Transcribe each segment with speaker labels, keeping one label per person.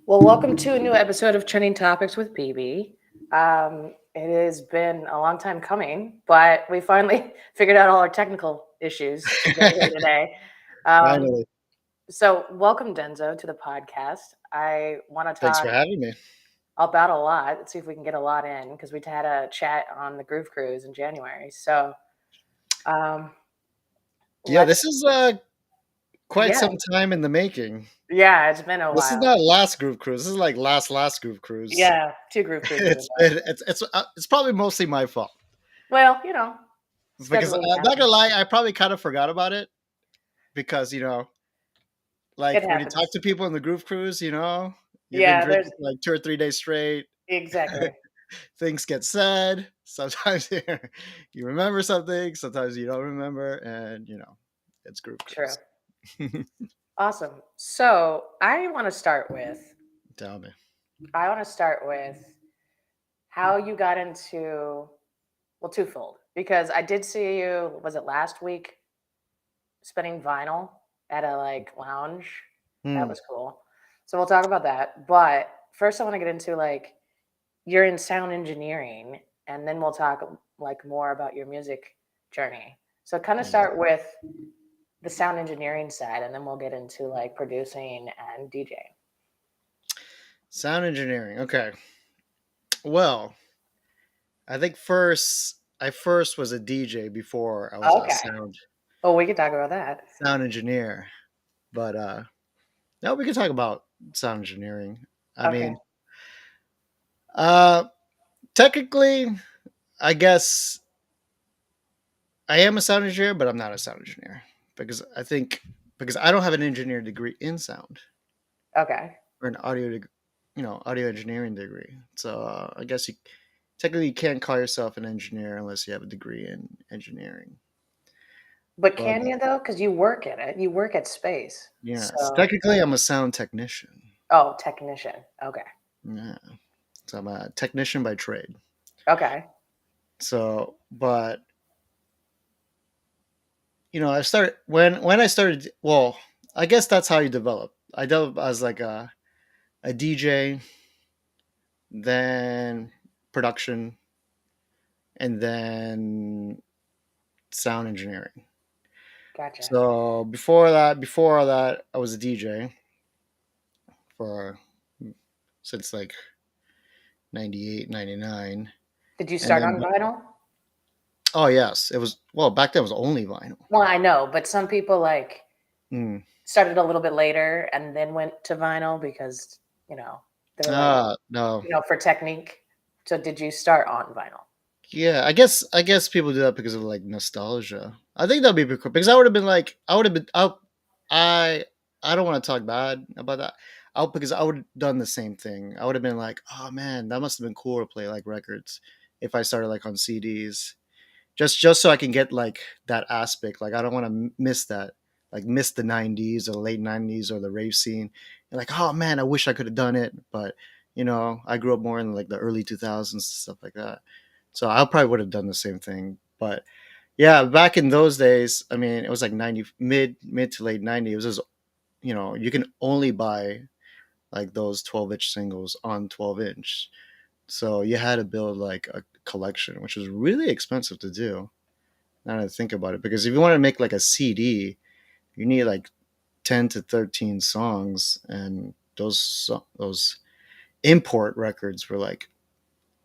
Speaker 1: Well, welcome to a new episode of Trending Topics with BB. It has been a long time coming, but we finally figured out all our technical issues to get here today. Um,
Speaker 2: Finally.
Speaker 1: so, welcome, Denzo, to the podcast. I want to
Speaker 2: Thanks
Speaker 1: talk
Speaker 2: for having me.
Speaker 1: about a lot. Let's see if we can get a lot in because we had a chat on the Groove Cruise in January. So, um,
Speaker 2: Yeah,
Speaker 1: let's,
Speaker 2: this is quite
Speaker 1: yeah,
Speaker 2: some time in the making.
Speaker 1: yeah, it's been a
Speaker 2: This is
Speaker 1: while.
Speaker 2: not last group cruise. This is like last group cruise.
Speaker 1: Yeah, two Groove Cruises ago.
Speaker 2: It's probably mostly my fault
Speaker 1: Well,
Speaker 2: because
Speaker 1: scheduling
Speaker 2: not gonna
Speaker 1: happens.
Speaker 2: lie, I probably kind of forgot about it because
Speaker 1: It
Speaker 2: like when you talk
Speaker 1: happens.
Speaker 2: to people in the group cruise, you've been
Speaker 1: Yeah,
Speaker 2: drinking
Speaker 1: there's
Speaker 2: for like 2 or 3 days straight.
Speaker 1: exactly.
Speaker 2: Things get said. Sometimes you remember something. Sometimes you don't remember, and it's group
Speaker 1: True.
Speaker 2: cruise.
Speaker 1: Awesome. So
Speaker 2: Tell me.
Speaker 1: I want to start with how you got into, well, twofold, because I did see you, was it last week, spinning vinyl at a lounge. That
Speaker 2: Hmm.
Speaker 1: was cool. So we'll talk about that. But first I want to get into you're in sound engineering, and then we'll talk more about your music journey. So kind of
Speaker 2: Yeah.
Speaker 1: start with the sound engineering side, and then we'll get into producing and DJing.
Speaker 2: Sound engineering. Okay. Well, I first was a DJ before I was a
Speaker 1: Okay.
Speaker 2: sound
Speaker 1: Oh, we could talk about that.
Speaker 2: sound engineer. But now we can talk about sound engineering. I
Speaker 1: Okay.
Speaker 2: mean, uh technically, I guess I am a sound engineer, but I'm not a sound engineer because I don't have an engineering degree in sound
Speaker 1: Okay.
Speaker 2: or an audio engineering degree. So I guess you technically you can't call yourself an engineer unless you have a degree in engineering.
Speaker 1: But
Speaker 2: But
Speaker 1: can you though? Because you work at it. You work at space.
Speaker 2: yes,
Speaker 1: So,
Speaker 2: technically I'm a sound technician.
Speaker 1: oh, technician. Okay.
Speaker 2: Yeah, so I'm a technician by trade.
Speaker 1: Okay.
Speaker 2: So, but I started when I started. Well, I guess that's how you develop. I developed as like a DJ, then production, and then sound engineering.
Speaker 1: Gotcha.
Speaker 2: So before that, I was a DJ for since like 98, 99,
Speaker 1: Did you
Speaker 2: and
Speaker 1: start
Speaker 2: then
Speaker 1: on vinyl?
Speaker 2: oh yes, it was well back then it was only vinyl.
Speaker 1: Well, I know, but some people
Speaker 2: Mm.
Speaker 1: started a little bit later and then went to vinyl because, they're
Speaker 2: No.
Speaker 1: for technique. So did you start on vinyl?
Speaker 2: Yeah, I guess people do that because of like nostalgia. I think that'd be pretty cool because I would have been like I would have been I I don't want to talk bad about that. Because I would have done the same thing. I would have been like, oh man, that must have been cool to play like records if I started like on CDs. Just so I can get like that aspect. Like I don't want to miss that. Like miss the 90s or the late 90s or the rave scene. And like, oh man, I wish I could have done it, but I grew up more in like the early 2000s stuff like that. So I probably would have done the same thing. But yeah, back in those days, I mean, it was like 90 mid to late 90s. It was just, you can only buy like those 12-inch singles on 12-inch. So you had to build like a collection, which was really expensive to do. Now that I think about it, because if you want to make like a CD, you need like 10 to 13 songs, and those import records were like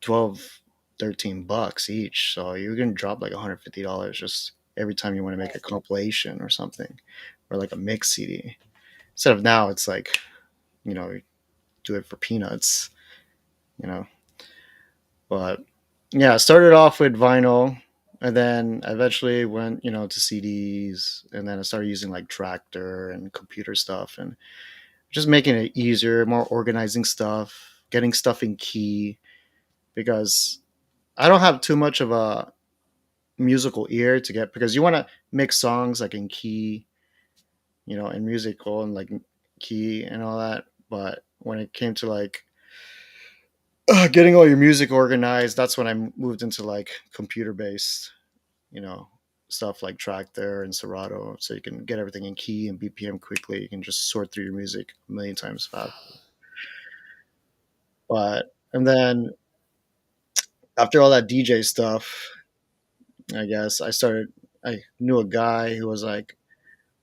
Speaker 2: 12, $13 each. So you're gonna drop like $150 just every time you want to make a
Speaker 1: Right.
Speaker 2: compilation or something, or like a mix CD. Instead of now, it's like you do it for peanuts, you know. But yeah, I started off with vinyl, and then I eventually went to CDs, and then I started using like Tractor and computer stuff, and just making it easier, more organizing stuff, getting stuff in key because I don't have too much of a musical ear to get because you want to mix songs like in key, in musical and like key and all that. But when it came to like getting all your music organized, that's when I moved into like computer based, you know, stuff like Tractor and Serato, so you can get everything in key and BPM quickly. You can just sort through your music a million times faster. But and then after all that DJ stuff, I guess I knew a guy who was like,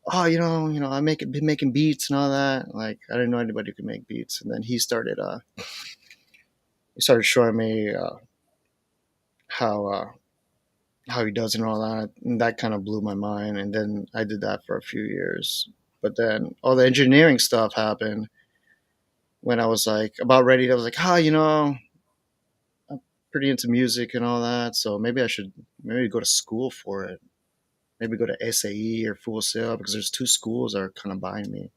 Speaker 2: oh, I been making beats and all that. Like, I didn't know anybody who could make beats, and then he started showing me how how he does it and all that, and that kind of blew my mind. And then I did that for a few years, but then all the engineering stuff happened when I was like about ready. I was like, I'm pretty into music and all that, so maybe I should maybe go to school for it. Maybe go to SAE or Full Sail because there's two schools that are kind of behind me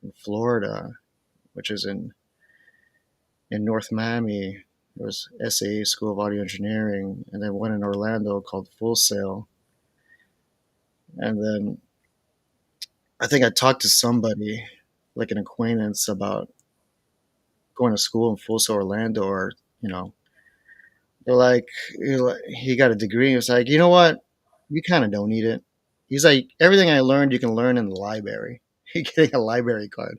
Speaker 2: in Florida, which is in North Miami. There was SAE School of Audio Engineering, and then one in Orlando called Full Sail. And then I think I talked to somebody, like an acquaintance, about going to school in Full Sail Orlando, or you know, they're like, he got a degree. He was like, you know what, you kind of don't need it. He's like, everything I learned, you can learn in the library. You're getting a library card.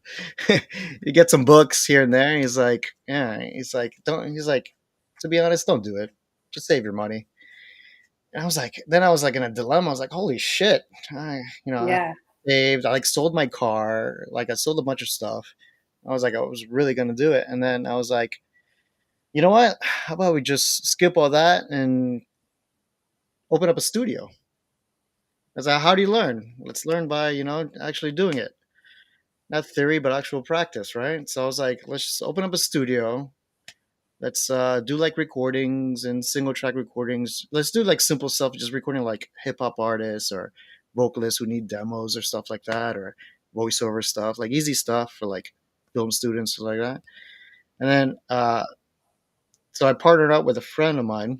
Speaker 2: You get some books here and there. He's like, yeah. He's like, don't. He's like, to be honest, don't do it. Just save your money. And I was like in a dilemma. I was like, holy shit. I
Speaker 1: Yeah.
Speaker 2: saved. I like sold my car. Like I sold a bunch of stuff. I was like, I was really gonna do it. And then I was like, you know what? How about we just skip all that and open up a studio? I was like, how do you learn? Let's learn by, actually doing it. Not theory, but actual practice, right? So I was like, let's just open up a studio. Let's do like recordings and single track recordings. Let's do like simple stuff, just recording like hip hop artists or vocalists who need demos or stuff like that, or voiceover stuff, like easy stuff for like film students, stuff like that. And then, so I partnered up with a friend of mine,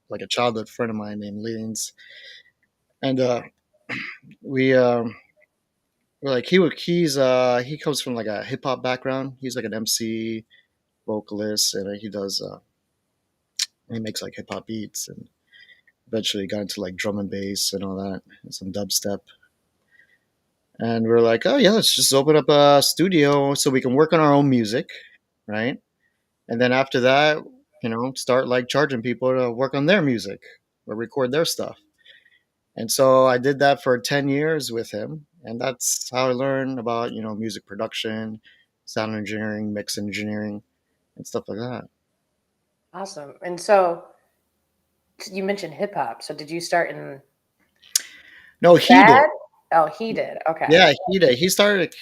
Speaker 2: like a childhood friend of mine named Leans, and we we're like he comes from like a hip hop background. He's like an MC, vocalist, and he makes like hip hop beats, and eventually got into like drum and bass and all that, and some dubstep. And we're like, oh yeah, let's just open up a studio so we can work on our own music, right? And then after that, start like charging people to work on their music or record their stuff. And so I did that for 10 years with him, and that's how I learned about music production, sound engineering, mix engineering, and stuff like that.
Speaker 1: Awesome. And so you mentioned hip hop. So did you start in
Speaker 2: No, he did.
Speaker 1: that? Oh, he did. Okay.
Speaker 2: Yeah, he did. He started.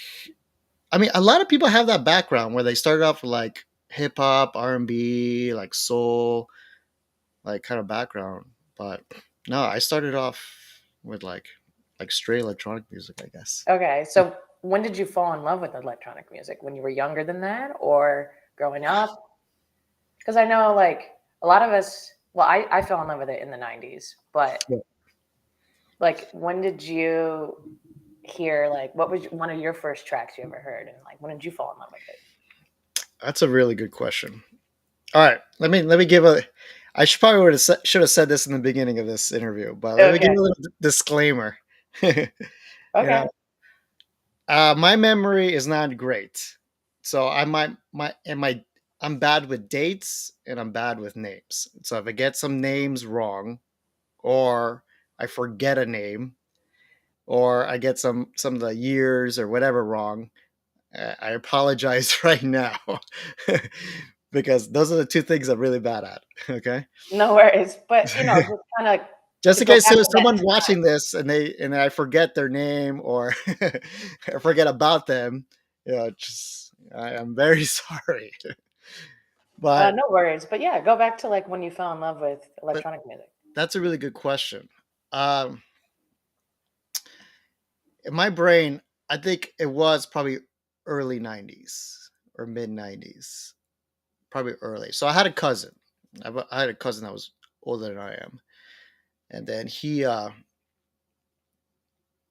Speaker 2: I mean, a lot of people have that background where they started off with like hip hop, R&B, like soul, like kind of background. But no, I started off with like straight electronic music, I guess.
Speaker 1: Okay. So when did you fall in love with electronic music? When you were younger than that or growing up? Because I know like a lot of us, well, I fell in love with it in the 90s, but
Speaker 2: Yeah.
Speaker 1: like when did you hear, like, what was one of your first tracks you ever heard? And like, when did you fall in love with it?
Speaker 2: That's a really good question. All right, let me give a. I should have said this in the beginning of this interview, but let me give
Speaker 1: Okay.
Speaker 2: a little disclaimer. you know,
Speaker 1: Okay.
Speaker 2: my memory is not great, so I might my and my I'm bad with dates and I'm bad with names. So if I get some names wrong, or I forget a name, or I get some of the years or whatever wrong, I apologize right now because those are the two things I'm really bad at. Okay,
Speaker 1: No worries. But, just kind of
Speaker 2: just
Speaker 1: to
Speaker 2: in
Speaker 1: go
Speaker 2: case
Speaker 1: back
Speaker 2: there's
Speaker 1: to that
Speaker 2: someone watching this and I forget their name or I forget about them, just I'm very sorry. But
Speaker 1: no worries. But yeah, go back to like when you fell in love with
Speaker 2: but
Speaker 1: electronic music.
Speaker 2: that's a really good question. Um, in my brain, I think it was probably early '90s or mid '90s, probably early. So I had a cousin. I had a cousin that was older than I am, and then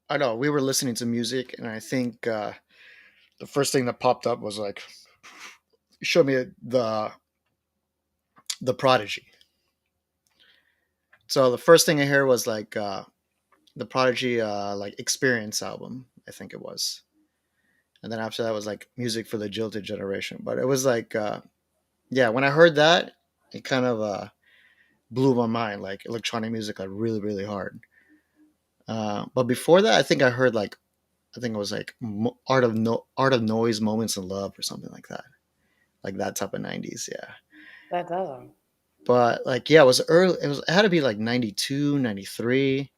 Speaker 2: I know we were listening to music, and I think the first thing that popped up was like, show me the Prodigy. So the first thing I heard was like the Prodigy like Experience album, I think it was. and then after that was like music for the jilted generation. But it was like, yeah, when I heard that, it kind of blew my mind, like electronic music, like really, really hard. But before that, I think I heard like, I think it was like art of noise, moments in love, or something like that type of '90s. Yeah,
Speaker 1: That doesn't.
Speaker 2: but like, yeah, it was early. It had to be like 92, 93.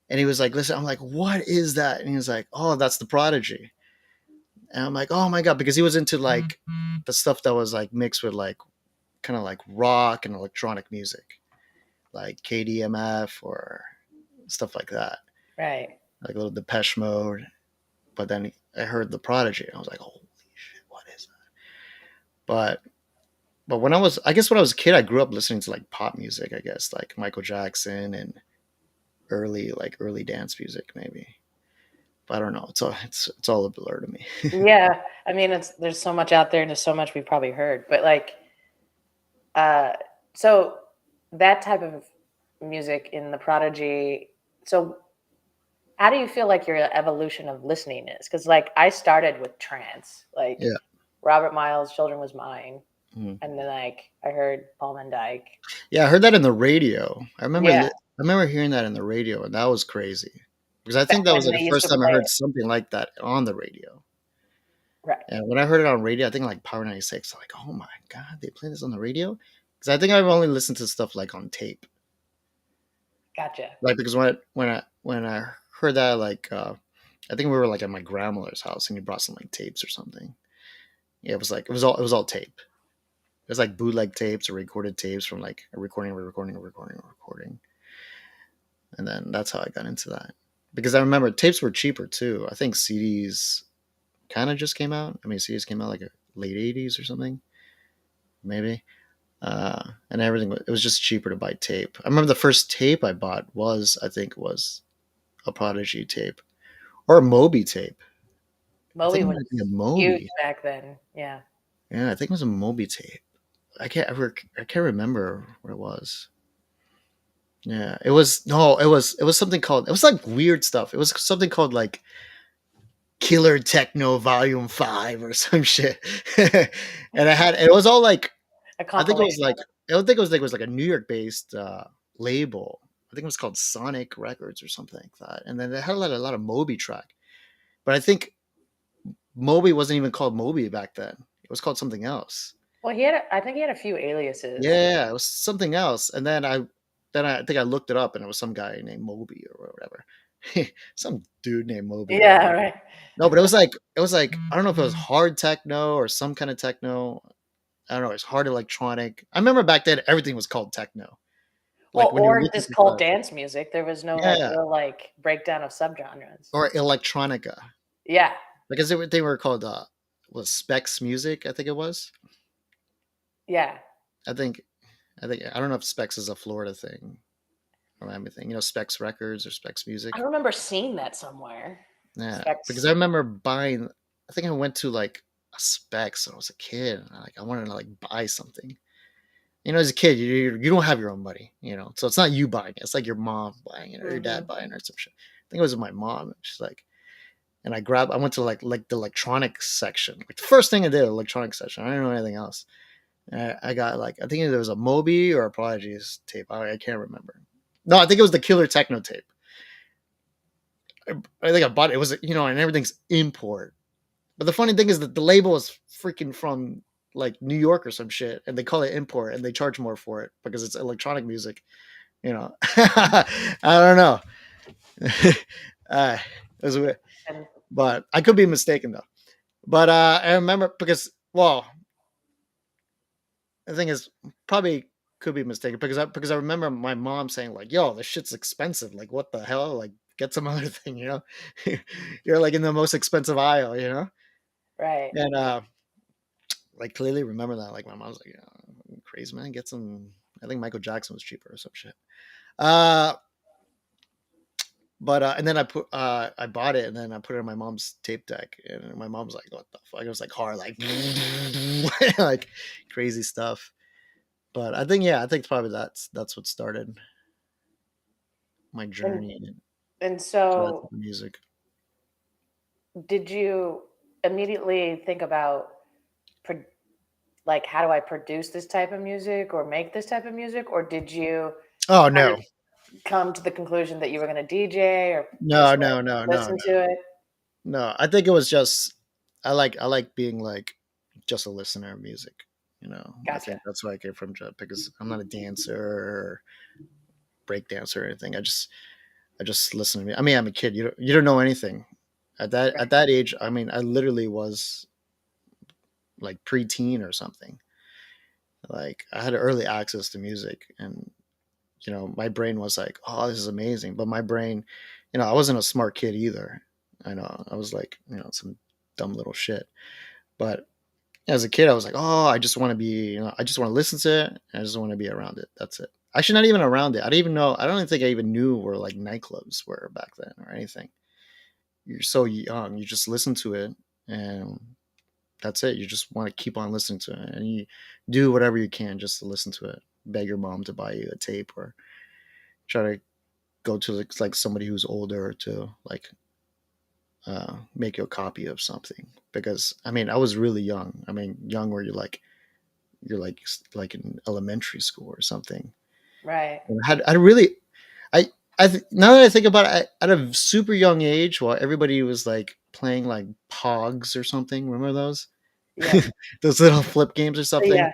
Speaker 2: And he was like, listen, I'm like, what is that? And he was like, oh, that's the Prodigy. And I'm like, oh my god, because he was into like the stuff that was like mixed with like kind of like rock and electronic music, like KDMF or stuff like that,
Speaker 1: Right.
Speaker 2: like a little Depeche Mode. But then I heard the Prodigy, and I was like, holy shit, what is that? But when I was, I guess when I was a kid, I grew up listening to like pop music, I guess, like Michael Jackson and early dance music, maybe. But I don't know. It's all a blur to me.
Speaker 1: Yeah. I mean, it's there's so much out there and there's so much we've probably heard, but like, uh, so that type of music in the Prodigy. So how do you feel like your evolution of listening is? Because like I started with trance, like
Speaker 2: Yeah.
Speaker 1: Robert Miles, "Children Was Mine,"
Speaker 2: Mhm.
Speaker 1: and then like I heard Paul Van Dyke.
Speaker 2: Yeah, I heard that in the radio.
Speaker 1: Yeah,
Speaker 2: I remember hearing that in the radio, and that was crazy because I
Speaker 1: back
Speaker 2: think that was
Speaker 1: when
Speaker 2: like
Speaker 1: they
Speaker 2: the
Speaker 1: used
Speaker 2: first
Speaker 1: to
Speaker 2: time I
Speaker 1: play
Speaker 2: heard
Speaker 1: it.
Speaker 2: something like that on the radio.
Speaker 1: Right.
Speaker 2: And when I heard it on radio, I think like Power 96, like, oh my god, they play this on the radio? Because I think I've only listened to stuff like on tape.
Speaker 1: Gotcha.
Speaker 2: Like because when I heard that, like I think we were like at my grandmother's house and he brought some like tapes or something. Yeah, it was all tape. It was like bootleg tapes or recorded tapes from like a recording, a recording, a recording, a recording. And then that's how I got into that. Because I remember tapes were cheaper too. I think CDs kind of just came out. I mean, CDs came out like a late '80s or something, maybe. And everything it was just cheaper to buy tape. I remember the first tape I bought was I think was a Prodigy tape or a Moby tape. I think
Speaker 1: Moby
Speaker 2: it
Speaker 1: was
Speaker 2: might be a
Speaker 1: huge
Speaker 2: Moby.
Speaker 1: back then. Yeah.
Speaker 2: Yeah, I think it was a Moby tape. I can't remember what it was. Yeah, it was no, it was something called it was like weird stuff. It was something called like Killer Techno Volume 5 or some shit. And I had it was all like
Speaker 1: A
Speaker 2: I think it was
Speaker 1: compilation.
Speaker 2: like I don't think it was like a New York based label. I think it was called Sonic Records or something like that. And then they had a lot of Moby track. But I think Moby wasn't even called Moby back then. It was called something else.
Speaker 1: Well, I think he had a few aliases.
Speaker 2: Yeah, it was something else. And then I think I looked it up and it was some guy named Moby or whatever. Some dude named Moby or
Speaker 1: Yeah,
Speaker 2: whatever.
Speaker 1: right.
Speaker 2: No, but it was like I don't know if it was hard techno or some kind of techno. I don't know. It's hard electronic. I remember back then everything was called techno. Like
Speaker 1: Well,
Speaker 2: when you're
Speaker 1: or
Speaker 2: looking
Speaker 1: just
Speaker 2: for
Speaker 1: called
Speaker 2: stuff.
Speaker 1: dance music. There was no like
Speaker 2: Yeah,
Speaker 1: real like breakdown of subgenres.
Speaker 2: or electronica.
Speaker 1: Yeah.
Speaker 2: Because they were called was Specs Music. I think it was.
Speaker 1: Yeah.
Speaker 2: I think I don't know if Specs is a Florida thing or anything. You know, Specs Records or Specs
Speaker 1: I
Speaker 2: Music.
Speaker 1: remember seeing that somewhere.
Speaker 2: Yeah, because I
Speaker 1: Specs.
Speaker 2: remember buying. I think I went to like a Specs when I was a kid. And I wanted to like buy something. You know, as a kid, you don't have your own money. You know, so it's not you buying it. It's like your mom buying it or your dad
Speaker 1: Mhm.
Speaker 2: buying it or some shit. I think it was my mom. She's like, and I went to like the electronics section. Like the first thing I did, electronics section. I didn't know anything else. I got like I think there was a Moby or a Prodigy's tape. I can't remember. No, I think it was the Killer Techno tape. I think I bought it. It was you know, and everything's import. But the funny thing is that the label is freaking from like New York or some shit, and they call it import, and they charge more for it because it's electronic music. You know, I don't know. It was weird,
Speaker 1: And
Speaker 2: but I could be mistaken though. But I remember well, the thing is probably could be mistaken because I remember my mom saying like, "Yo, this shit's expensive. Like, what the hell? Like, get some other thing, you know? You're like in the most expensive aisle, you know?"
Speaker 1: right.
Speaker 2: And like clearly remember that. Like my mom's like, "Yeah, crazy man, get some." I think Michael Jackson was cheaper or some shit. Uh, but and then I bought it and then I put it on my mom's tape deck and my mom's like, "What the fuck?" It was like hard, like like crazy stuff. But I think yeah, I think probably that's what started my
Speaker 1: And
Speaker 2: journey
Speaker 1: and
Speaker 2: to that type
Speaker 1: so
Speaker 2: of music.
Speaker 1: did you? immediately think about pro- like how do I produce this type of music or make this type of music, or did you
Speaker 2: Oh
Speaker 1: kind
Speaker 2: no,
Speaker 1: of come to the conclusion that you were going to DJ or
Speaker 2: no,
Speaker 1: just
Speaker 2: no,
Speaker 1: like
Speaker 2: no, no,
Speaker 1: listen
Speaker 2: no,
Speaker 1: to it?
Speaker 2: no. I think it was just I like being like just a listener of music. I
Speaker 1: Gotcha.
Speaker 2: think that's why I came from because I'm not a dancer or break dancer or anything. I just listen to me. I mean, I'm a kid. You don't know anything
Speaker 1: Right.
Speaker 2: at that age. I mean, I literally was like preteen or something. Like I had early access to music, and my brain was like, "Oh, this is amazing." But my brain, I wasn't a smart kid either. I know I was like, some dumb little shit. But as a kid, I was like, "Oh, I just want to be, I just want to listen to it. I just want to be around it. That's it." Actually, not even around it. I didn't even know. I don't even think I even knew where like nightclubs were back then or anything. You're so young. You just listen to it, and that's it. You just want to keep on listening to it, and you do whatever you can just to listen to it. Beg your mom to buy you a tape, or try to go to like somebody who's older to like make you a copy of something. Because I mean, I was really young. I mean, young where you're like in elementary school or something.
Speaker 1: Right.
Speaker 2: And I really now that I think about it, at a super young age, while everybody was like playing like Pogs or something. Remember those?
Speaker 1: Yes.
Speaker 2: Those little flip games or something.
Speaker 1: Yeah.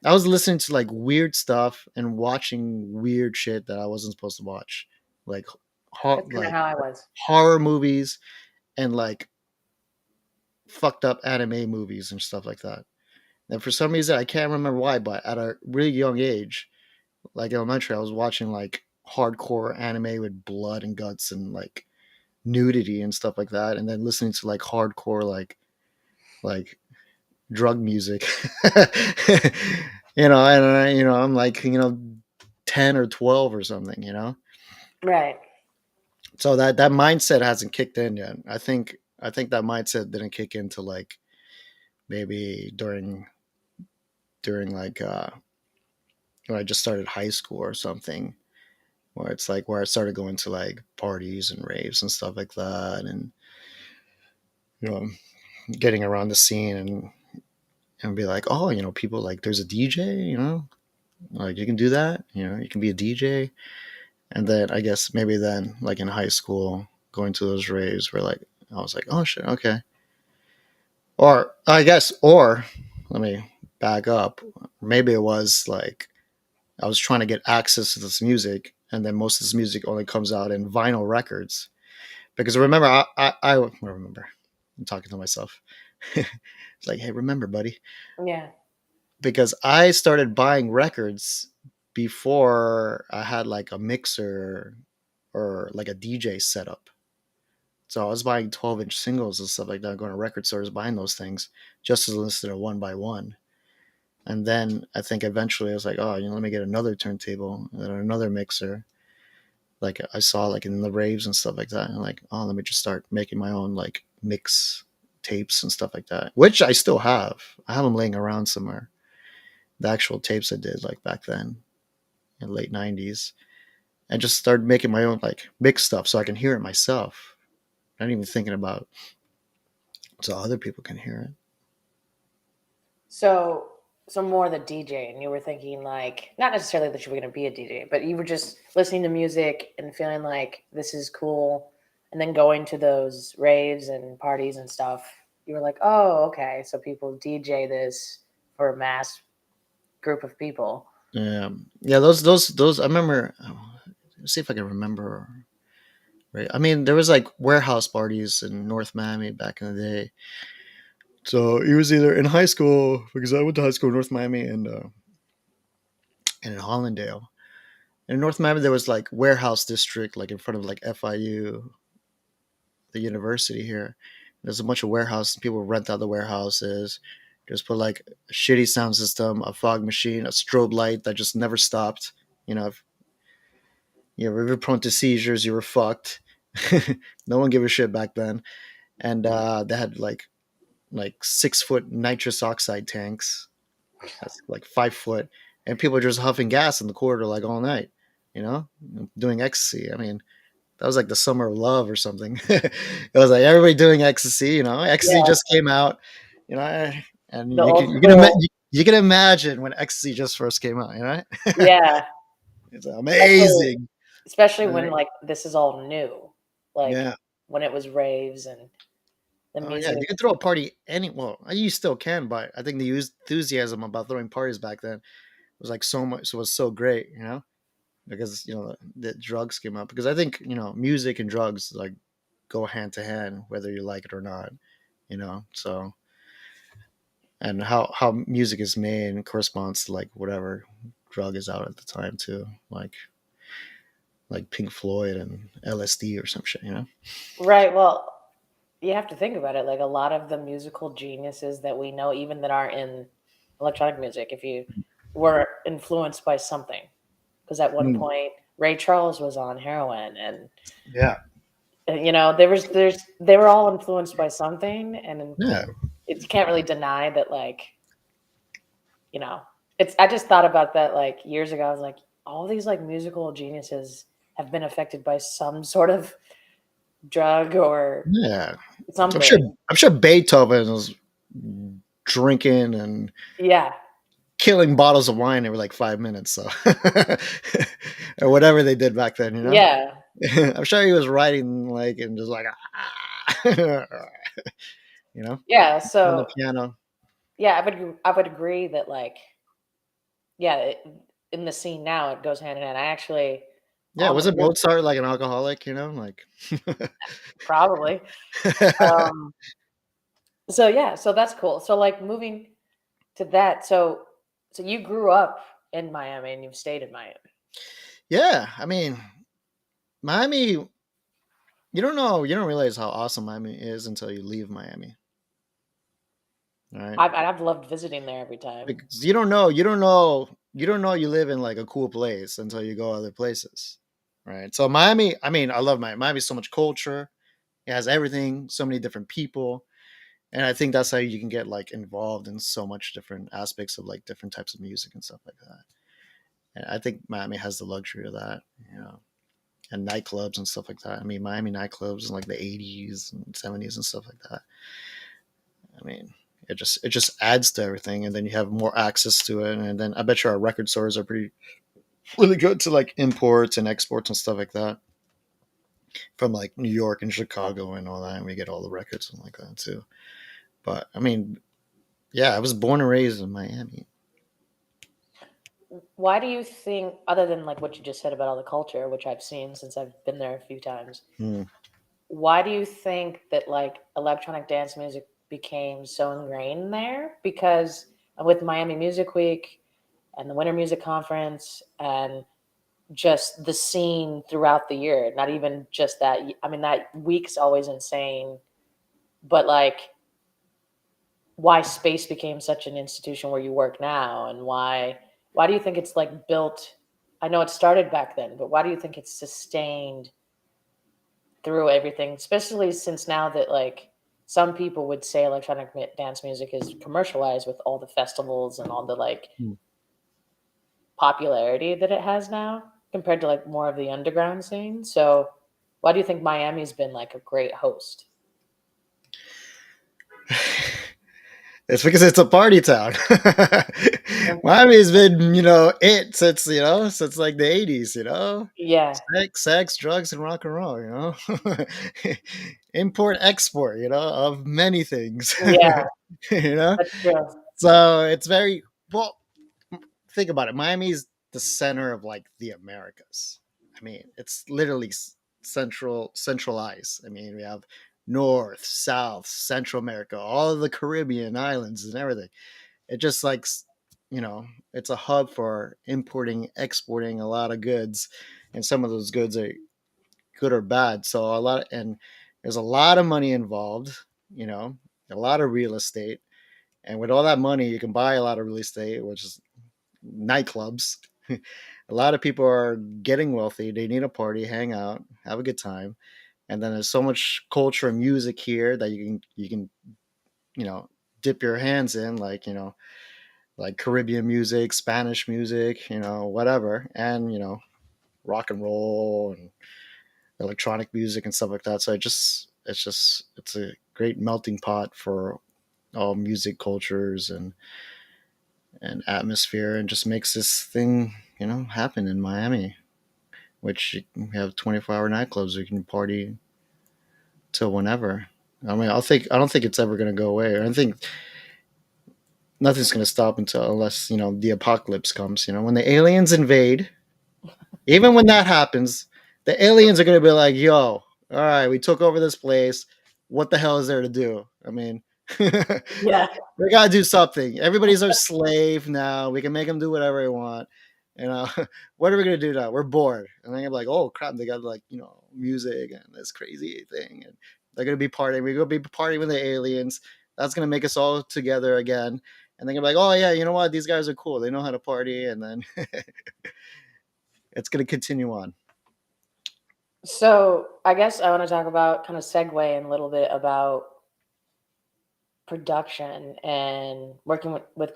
Speaker 2: I was listening to like weird stuff and watching weird shit that I wasn't supposed to watch, like
Speaker 1: That's kind of
Speaker 2: like
Speaker 1: how I was.
Speaker 2: horror movies and like fucked up anime movies and stuff like that. And for some reason, I can't remember why, but at a really young age, like elementary, I was watching like hardcore anime with blood and guts and like nudity and stuff like that, and then listening to like hardcore like drug music. And I'm like 10 or 12 or something.
Speaker 1: Right.
Speaker 2: So that mindset hasn't kicked in yet. I think that mindset didn't kick into like maybe during like when I just started high school or something, where it's like where I started going to like parties and raves and stuff like that, and you know getting around the scene and be like, oh, people like there's a DJ, like you can do that, you can be a DJ. And then I guess maybe then like in high school going to those raves where like I was like, oh shit, okay. Or let me back up. Maybe it was like I was trying to get access to this music, and then most of this music only comes out in vinyl records. Because remember, I remember. I'm talking to myself. It's like, hey, remember, buddy,
Speaker 1: Yeah.
Speaker 2: because I started buying records before I had like a mixer or like a DJ setup. So I was buying 12-inch singles and stuff like that, going to record stores, buying those things just to listen to one by one. And then I think eventually I was like, oh, let me get another turntable and then another mixer. Like I saw like in the raves and stuff like that. And like, oh, let me just start making my own like mix tapes and stuff like that, which I still have. I have them laying around somewhere. The actual tapes I did like back then in the late 90s. And just started making my own like mix stuff so I can hear it myself. Not even thinking about so other people can hear it.
Speaker 1: So, so more the DJ, and you were thinking like not necessarily that you were going to be a DJ, but you were just listening to music and feeling like this is cool, and then going to those raves and parties and stuff. You were like, oh, okay, so people DJ this for a mass group of people.
Speaker 2: Yeah, yeah. Those. I remember. Let's see if I can remember. Right. I mean, there was like warehouse parties in North Miami back in the day. So it was either in high school because I went to high school in North Miami and in Hollandale. In North Miami, there was like warehouse district, like in front of like FIU, the university here. There's a bunch of warehouses. People rent out the warehouses. Just put like a shitty sound system, a fog machine, a strobe light that just never stopped. If you were prone to seizures, you were fucked. No one gave a shit back then. And they had like 6 foot nitrous oxide tanks. That's like 5 foot, and people are just huffing gas in the corridor like all night. You know, doing ecstasy. I mean, That was like the summer of love or something. It was like everybody doing ecstasy. You know, ecstasy
Speaker 1: Yeah,
Speaker 2: just came out. You know, and
Speaker 1: the old
Speaker 2: you,
Speaker 1: school.
Speaker 2: you can imagine when ecstasy just first came out. You know,
Speaker 1: Yeah,
Speaker 2: it's
Speaker 1: especially
Speaker 2: amazing.
Speaker 1: especially when
Speaker 2: Right?
Speaker 1: like this is all new, like
Speaker 2: Yeah.
Speaker 1: when it was raves and the
Speaker 2: Oh yeah,
Speaker 1: music.
Speaker 2: you can throw a party any. Well, you still can, but I think the enthusiasm about throwing parties back then was like so much. Was so great. You know, because the drugs came out. Because I think music and drugs like go hand to hand, whether you like it or not. So and how music is made corresponds to like whatever drug is out at the time too, like Pink Floyd and LSD or some shit.
Speaker 1: Right. Well, you have to think about it. Like a lot of the musical geniuses that we know, even that are in electronic music, if you were influenced by something, because at one
Speaker 2: Mm.
Speaker 1: point Ray Charles was on heroin,
Speaker 2: Yeah,
Speaker 1: and they were all influenced by something, and
Speaker 2: yeah,
Speaker 1: you can't really deny that. Like you know, it's I just thought about that like years ago. I was like, all these like musical geniuses have been affected by some sort of drug or
Speaker 2: yeah. I'm sure.
Speaker 1: something.
Speaker 2: I'm sure Beethoven was drinking and
Speaker 1: Yeah,
Speaker 2: killing bottles of wine every like 5 minutes. So, or whatever they did back then.
Speaker 1: yeah,
Speaker 2: I'm sure he was writing like and just like, you know,
Speaker 1: yeah.
Speaker 2: on the
Speaker 1: So
Speaker 2: piano.
Speaker 1: yeah, I would agree that like yeah, in the scene now it goes hand in hand. I actually
Speaker 2: Yeah,
Speaker 1: on
Speaker 2: wasn't
Speaker 1: your
Speaker 2: Mozart like an alcoholic? Like.
Speaker 1: probably. Um, so yeah, so that's cool. So like moving to that, so you grew up in Miami and you've stayed in Miami.
Speaker 2: Yeah, I mean, Miami. You don't realize how awesome Miami is until you leave Miami, right?
Speaker 1: I've loved visiting there every time.
Speaker 2: Because you don't know you live in like a cool place until you go other places, right? So Miami, I mean, I love Miami. Miami's so much culture. It has everything, so many different people, and I think that's how you can get like involved in so much different aspects of like different types of music and stuff like that. And I think Miami has the luxury of that, you know, and nightclubs and stuff like that. I mean, Miami nightclubs in like the '80s and '70s and stuff like that. I mean, it just adds to everything, and then you have more access to it, and then I bet you our record stores are pretty really good to like imports and exports and stuff like that from like New York and Chicago and all that, and we get all the records and like that too. But I mean, yeah, I was born and raised in Miami.
Speaker 1: Why do you think, other than like what you just said about all the culture, which I've seen since I've been there a few times,
Speaker 2: Hmm.
Speaker 1: why do you think that like electronic dance music became so ingrained there? Because with Miami Music Week and the Winter Music Conference and just the scene throughout the year, not even just that. I mean, that week's always insane, but like why space became such an institution where you work now and why do you think it's like built? I know it started back then, but why do you think it's sustained through everything, especially since now that like some people would say electronic dance music is commercialized with all the festivals and all the like
Speaker 2: Hmm.
Speaker 1: popularity that it has now compared to like more of the underground scene. So why do you think Miami's been like a great host?
Speaker 2: It's because it's a party town. Miami's been, since like the '80s.
Speaker 1: Yeah,
Speaker 2: Sex, drugs, and rock and roll. Import, export. Of many things.
Speaker 1: yeah,
Speaker 2: you know,
Speaker 1: that's true.
Speaker 2: so it's very well. Think about it. Miami's the center of like the Americas. I mean, it's literally centralized. I mean, we have North, South, Central America, all of the Caribbean islands and everything. It just like it's a hub for importing, exporting a lot of goods, and some of those goods are good or bad. So and there's a lot of money involved. You know, a lot of real estate, and with all that money, you can buy a lot of real estate, which is nightclubs. A lot of people are getting wealthy. They need a party, hang out, have a good time, and then there's so much culture and music here that you can you know dip your hands in, like Caribbean music, Spanish music, whatever, and rock and roll and electronic music and stuff like that. So it's a great melting pot for all music cultures and atmosphere, and just makes this thing happen in Miami. Which you can have 24-hour nightclubs. You can party till whenever. I mean, I don't think it's ever going to go away. I don't think nothing's going to stop until unless the apocalypse comes. When the aliens invade, even when that happens, the aliens are going to be like, "Yo, all right, we took over this place. What the hell is there to do?" I mean, we
Speaker 1: Yeah.
Speaker 2: gotta do something. Everybody's our slave now. We can make them do whatever they want. What are we gonna do now? We're bored, and then I'm like, "Oh crap!" They got like music and this crazy thing, and they're gonna be partying. We're gonna be partying with the aliens. That's gonna make us all together again. And they're gonna be like, "Oh yeah, you know what? These guys are cool. They know how to party." And then it's gonna continue on.
Speaker 1: So I guess I want to talk about kind of segue in a little bit about production and working with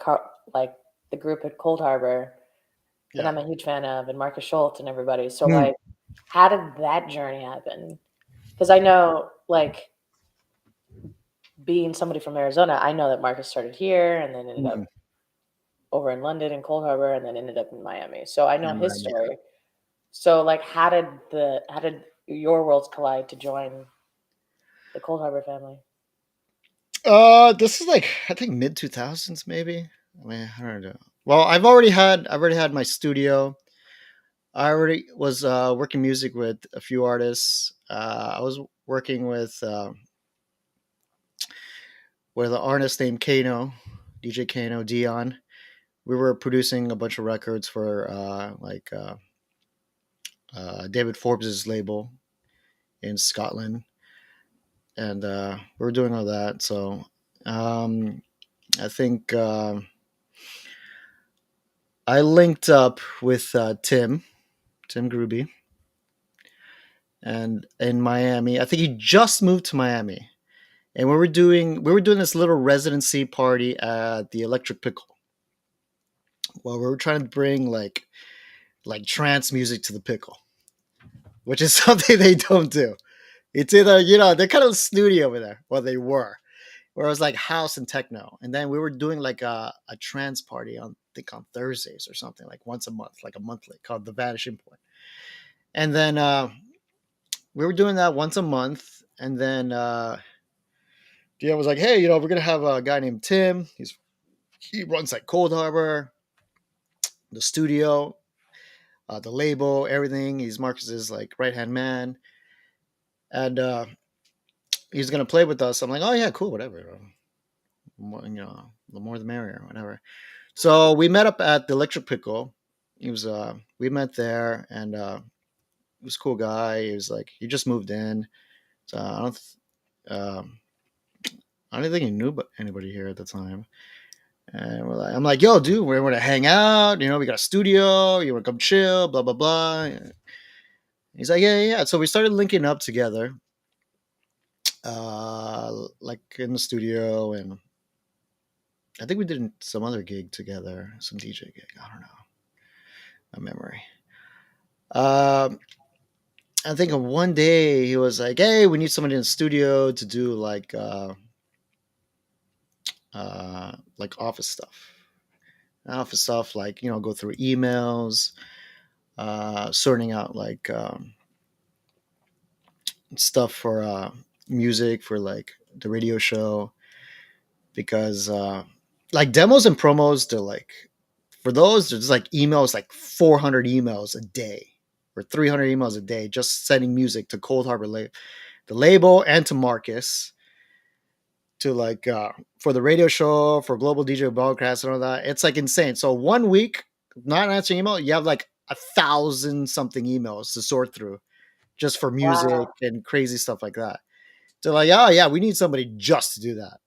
Speaker 1: like the group at Cold Harbor that
Speaker 2: Yeah.
Speaker 1: I'm a huge fan of, and Marcus Schultz and everybody. So
Speaker 2: Mm,
Speaker 1: like, how did that journey happen? Because I know like being somebody from Arizona, I know that Marcus started here and then ended up
Speaker 2: mm.
Speaker 1: over in London in Cold Harbor and then ended up in Miami. So I know
Speaker 2: And
Speaker 1: his
Speaker 2: Miami.
Speaker 1: story. So like, how did your worlds collide to join the Cold Harbor family?
Speaker 2: This is like I think mid 2000s maybe. I mean, I don't know. Well, I've already had my studio. I already was working music with a few artists. I was working with an artist named Kano, DJ Kano Dion. We were producing a bunch of records for David Forbes's label in Scotland, and we were doing all that. So um, I think I linked up with Tim Gruby, and in Miami. I think he just moved to Miami, and we were doing this little residency party at the Electric Pickle. Well, we were trying to bring like trance music to the pickle, which is something they don't do. It's either they're kind of snooty over there. Well, they were. Where it was like house and techno, and then we were doing like a trance party on I think on Thursdays or something like once a month, like a monthly called the Vanishing Point. And then we were doing that once a month, and then Dia was like, "Hey, we're gonna have a guy named Tim. He runs like Cold Harbor, the studio, the label, everything. He's Marcus's like right hand man, and he's gonna play with us." I'm like, "Oh yeah, cool, whatever. The more the merrier, whatever." So we met up at the Electric Pickle. He was we met there, and he was a cool guy. He was like he just moved in, so um, I don't think he knew anybody here at the time. And I'm like, "Yo, dude, we're gonna hang out. We got a studio. You wanna come chill? Blah blah blah." He's like, "Yeah, yeah, yeah." So we started linking up together, like in the studio, and I think we did some other gig together, some DJ gig. I don't know, a memory. Um, I think of one day he was like, "Hey, we need somebody in the studio to do like office stuff, like go through emails, sorting out like stuff for music for like the radio show because like demos and promos, they're like for those there's like emails like 400 emails a day or 300 emails a day just sending music to Cold Harbor the label and to Marcus to like for the radio show for global DJ broadcast and all that. It's like insane. So one week not answering email, you have like 1,000 something emails to sort through just for music
Speaker 1: Wow.
Speaker 2: and crazy stuff like that. So like, oh yeah, we need somebody just to do that.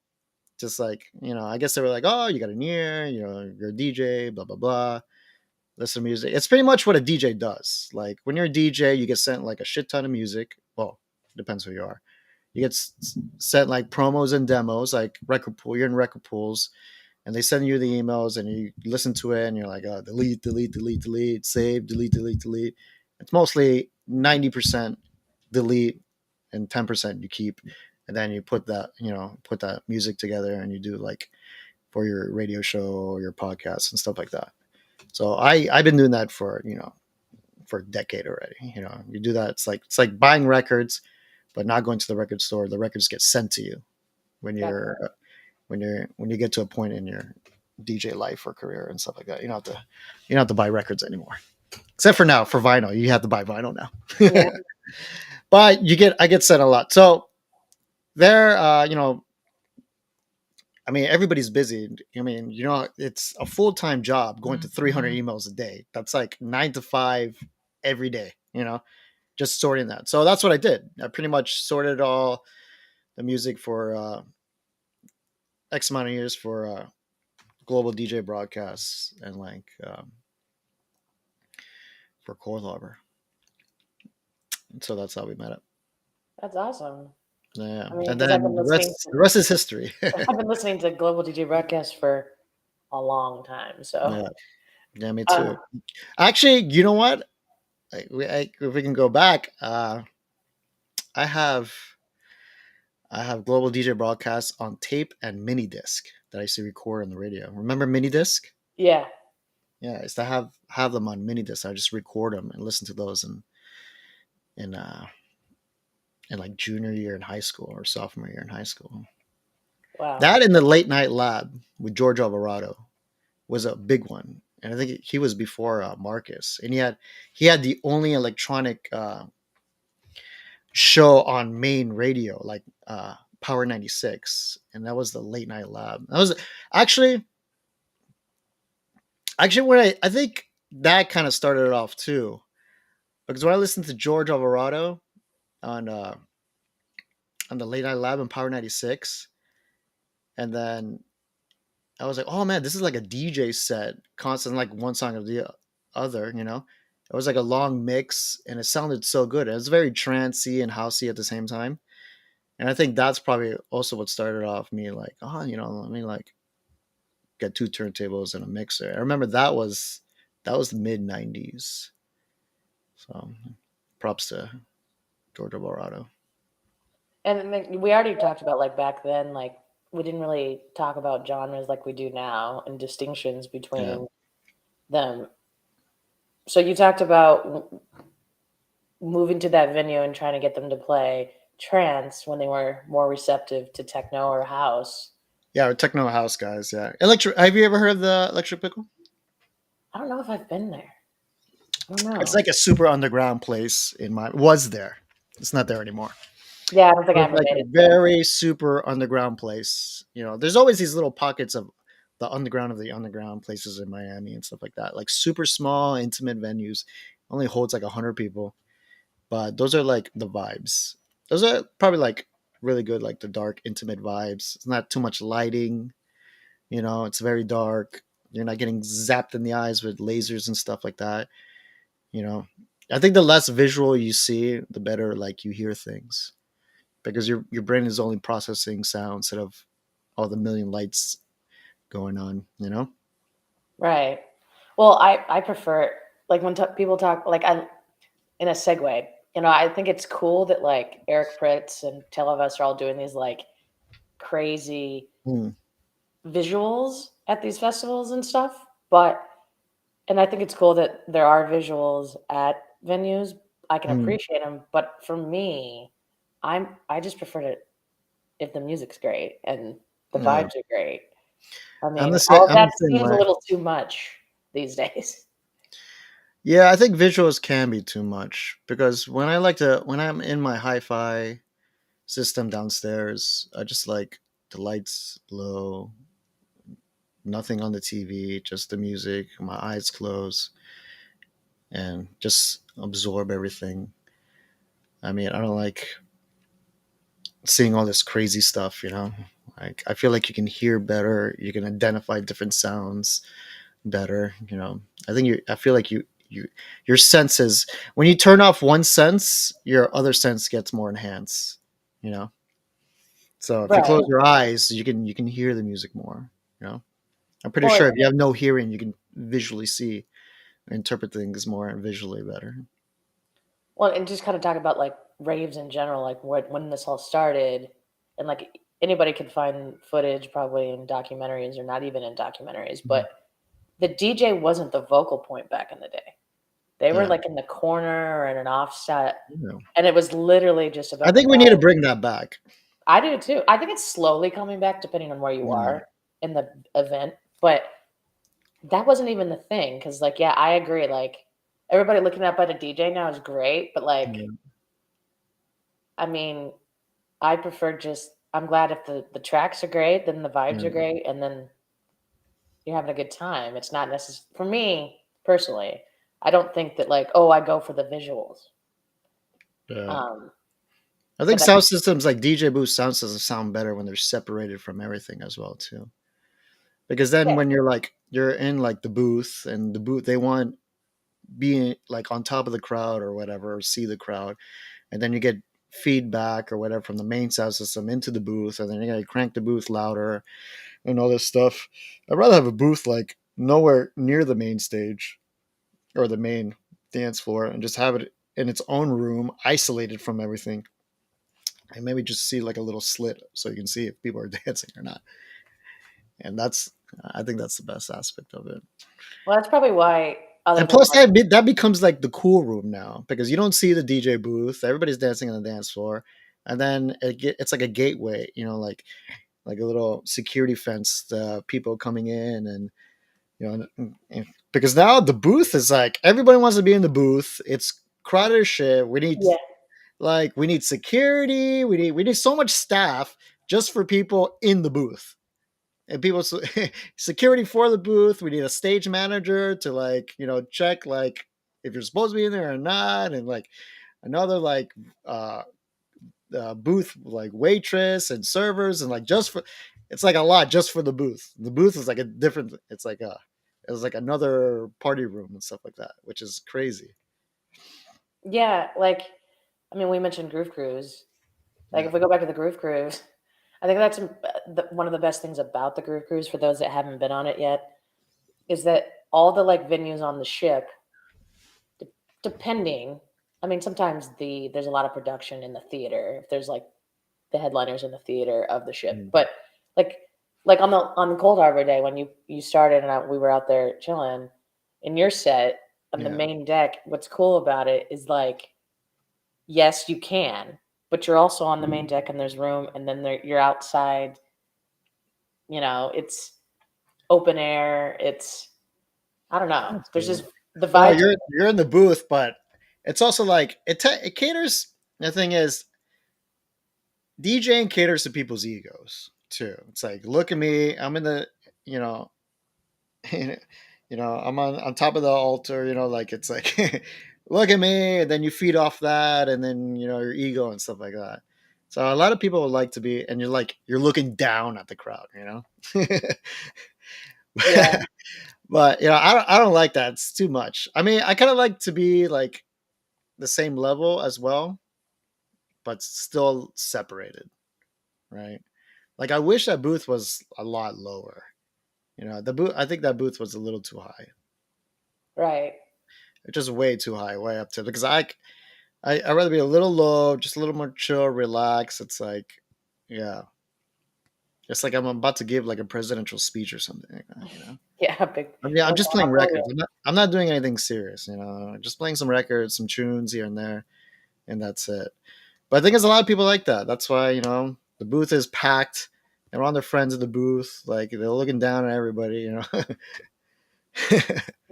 Speaker 2: Just like, I guess they were like, oh, you got an ear, you're a DJ, blah, blah, blah. Listen to music. It's pretty much what a DJ does. Like when you're a DJ, you get sent like a shit ton of music. Well, depends who you are. You get sent like promos and demos, like record pool. You're in record pools, and they send you the emails, and you listen to it, and you're like, oh, delete, delete, delete, delete, save, delete, delete, delete. It's mostly 90% delete, and 10% you keep, and then you put that put that music together and you do like for your radio show or your podcast and stuff like that. So I've been doing that for for a decade already. You do that. It's like buying records, but not going to the record store. The records get sent to you when
Speaker 1: Gotcha.
Speaker 2: you get to a point in your DJ life or career and stuff like that. You don't have to buy records anymore. Except for now, for vinyl, you have to buy vinyl
Speaker 1: Yeah.
Speaker 2: now. But I get sent a lot. So there, I mean, everybody's busy. I mean, it's a full time job going to 300 emails a day. That's like 9 to 5 every day. Just sorting that. So that's what I did. I pretty much sorted all the music for X amount of years for global DJ broadcasts and like for Cold Harbor. And so that's how we met up.
Speaker 1: That's awesome.
Speaker 2: Yeah,
Speaker 1: I mean,
Speaker 2: and
Speaker 1: because I've been
Speaker 2: then
Speaker 1: listening
Speaker 2: the rest is history.
Speaker 1: I've been listening to Global DJ broadcast for a long time. So,
Speaker 2: Yeah, yeah, me
Speaker 1: uh,
Speaker 2: too. Actually, you know what? If we can go back, I have I have global DJ broadcasts on tape and mini disc that I used to record on the radio. Remember mini disc?
Speaker 1: yeah.
Speaker 2: Yeah, I used to have them on mini disc. I just record them and listen to those in uh in like junior year in high school or sophomore year in high school.
Speaker 1: Wow.
Speaker 2: That in the late night lab with George Alvarado was a big one, and I think he was before Marcus, and he had the only electronic show on main radio, like Power 96, and that was the late night lab. That was actually when I think that kind of started it off too, because when I listened to George Alvarado on uh, on the late night lab and Power 96, and then I was like, oh man, this is like a DJ set, constant like one song of the other. It was like a long mix, and it sounded so good. It was very trancey and housey at the same time. And I think that's probably also what started off me like, oh, let me like get two turntables and a mixer. I remember that was the mid '90s. So props to George Alvarado.
Speaker 1: And then we already talked about like back then, like we didn't really talk about genres like we do now and distinctions
Speaker 2: Yeah.
Speaker 1: between them. So you talked about moving to that venue and trying to get them to play trance when they were more receptive to techno or house.
Speaker 2: Yeah, we're techno house guys, yeah. Electric Have you ever heard of the Electric Pickle?
Speaker 1: I don't know if I've been there. I don't
Speaker 2: It's
Speaker 1: know.
Speaker 2: like a super underground place was there. It's not there anymore.
Speaker 1: Yeah, I don't think I
Speaker 2: It's
Speaker 1: ever
Speaker 2: like
Speaker 1: made
Speaker 2: a
Speaker 1: it there.
Speaker 2: very super underground place. There's always these little pockets of the underground places in Miami and stuff like that. Like super small, intimate venues, only holds like 100 people. But those are like the vibes. Those are probably like really good, like the dark, intimate vibes. It's not too much lighting. It's very dark. You're not getting zapped in the eyes with lasers and stuff like that. You know, I think the less visual you see, the better like you hear things because your brain is only processing sound instead of all the million lights going on.
Speaker 1: Right. Well, I prefer like when people talk like I in a segue. I think it's cool that like Eric Pritz and Televus are all doing these like crazy
Speaker 2: Mm,
Speaker 1: visuals at these festivals and stuff. But and I think it's cool that there are visuals at venues. I can
Speaker 2: mm,
Speaker 1: appreciate them, but for me, I just prefer to if the music's great and the
Speaker 2: yeah,
Speaker 1: vibes are great. I
Speaker 2: I'm
Speaker 1: mean,
Speaker 2: the same.
Speaker 1: all of
Speaker 2: I'm
Speaker 1: that
Speaker 2: the same
Speaker 1: seems a
Speaker 2: way.
Speaker 1: little too much these days.
Speaker 2: Yeah, I think visuals can be too much because when I'm in my hi-fi system downstairs, I just like the lights low, nothing on the TV, just the music, my eyes closed, and just absorb everything. I mean, I don't like seeing all this crazy stuff. Like I feel like you can hear better, you can identify different sounds better. I feel like your senses, when you turn off one sense, your other sense gets more enhanced, you know. So if you close
Speaker 1: Right.
Speaker 2: your eyes, you can hear the music more, you know. I'm pretty
Speaker 1: Well,
Speaker 2: sure if you have no hearing, you can visually interpret things more visually better.
Speaker 1: well, and just kind of talk about like raves in general, like when this all started, and like anybody could find footage probably in documentaries or not even in documentaries,
Speaker 2: Mhm.
Speaker 1: but the DJ wasn't the vocal point back in the day. They were
Speaker 2: Yeah.
Speaker 1: like in the corner or in an offset,
Speaker 2: Yeah.
Speaker 1: and it was literally just
Speaker 2: I
Speaker 1: about the
Speaker 2: think we need to
Speaker 1: vibe.
Speaker 2: bring that back.
Speaker 1: I do too. I think it's slowly coming back depending on where you
Speaker 2: Yeah.
Speaker 1: are in the event, but that wasn't even the thing because, like, yeah, I agree. Like, everybody looking up at a DJ now is great, but like,
Speaker 2: Yeah.
Speaker 1: I mean, I prefer just. I'm glad if the tracks are great, then the vibes are
Speaker 2: Yeah.
Speaker 1: great, and then you're having a good time. It's not necessary for me personally. I don't think that like, oh, I go for the visuals.
Speaker 2: Yeah.
Speaker 1: Um,
Speaker 2: I
Speaker 1: but
Speaker 2: think
Speaker 1: that,
Speaker 2: sound systems like DJ booth sound systems sound better when they're separated from everything as well too. Because then
Speaker 1: yeah,
Speaker 2: when you're in like the booth and the booth they want being like on top of the crowd or whatever or see the crowd and then you get feedback or whatever from the main sound system into the booth and then you gotta crank the booth louder and all this stuff. I'd rather have a booth like nowhere near the main stage or the main dance floor and just have it in its own room, isolated from everything, and maybe just see like a little slit so you can see if people are dancing or not. And that's, I think that's the best aspect of it.
Speaker 1: well, that's probably why other
Speaker 2: And
Speaker 1: than
Speaker 2: plus,
Speaker 1: like,
Speaker 2: that becomes like the cool room now because you don't see the DJ booth. Everybody's dancing on the dance floor, and then it's like a gateway, like a little security fence. The people coming in, and because now the booth is like everybody wants to be in the booth. It's crowded as shit.
Speaker 1: yeah,
Speaker 2: We need security. We need so much staff just for people in the booth and people security for the booth. We need a stage manager to like check like if you're supposed to be in there or not, and like another like uh, booth like waitress and servers and like just for it's like a lot just for the booth. The booth is like a different. It's like another party room and stuff like that, which is crazy.
Speaker 1: yeah. Like, I mean, we mentioned Groove Cruise. Like,
Speaker 2: Yeah.
Speaker 1: if we go back to the Groove Cruise, I think that's one of the best things about the Groove Cruise for those that haven't been on it yet is that all the like venues on the ship, de- depending. I mean, sometimes there's a lot of production in the theater if there's like the headliners in the theater of the ship.
Speaker 2: Mm.
Speaker 1: But like on the Cold Harbor day when you started and we were out there chilling in your set on the
Speaker 2: Yeah.
Speaker 1: main deck, what's cool about it is like yes, you can, but you're also on the main deck and there's room and then you're outside, it's open air, it's I don't know.
Speaker 2: That's
Speaker 1: There's
Speaker 2: cool.
Speaker 1: just the
Speaker 2: Well,
Speaker 1: vibes.
Speaker 2: you're in the booth, but it's also like it caters. The thing is, DJing caters to people's egos too. It's like, look at me, I'm in the, you know, I'm on top of the altar. Like it's like, look at me, and then you feed off that, and then your ego and stuff like that. So a lot of people would like to be, and you're looking down at the crowd.
Speaker 1: Yeah,
Speaker 2: But I don't like that. It's too much. I mean, I kind of like to be like the same level as well, but still separated, right? Like I wish that booth was a lot lower. The booth. I think that booth was a little too high.
Speaker 1: right.
Speaker 2: It's just way too high, way up to because I'd rather be a little low, just a little more chill, relax. It's like, yeah, it's like I'm about to give like a presidential speech or something like that.
Speaker 1: Yeah, big.
Speaker 2: I mean, I'm
Speaker 1: Like
Speaker 2: just
Speaker 1: on
Speaker 2: playing
Speaker 1: a
Speaker 2: records.
Speaker 1: podium.
Speaker 2: I'm not doing anything serious. Just playing some records, some tunes here and there, and that's it. But I think there's a lot of people like that. That's why the booth is packed. They're on their friends in the booth, like they're looking down at everybody.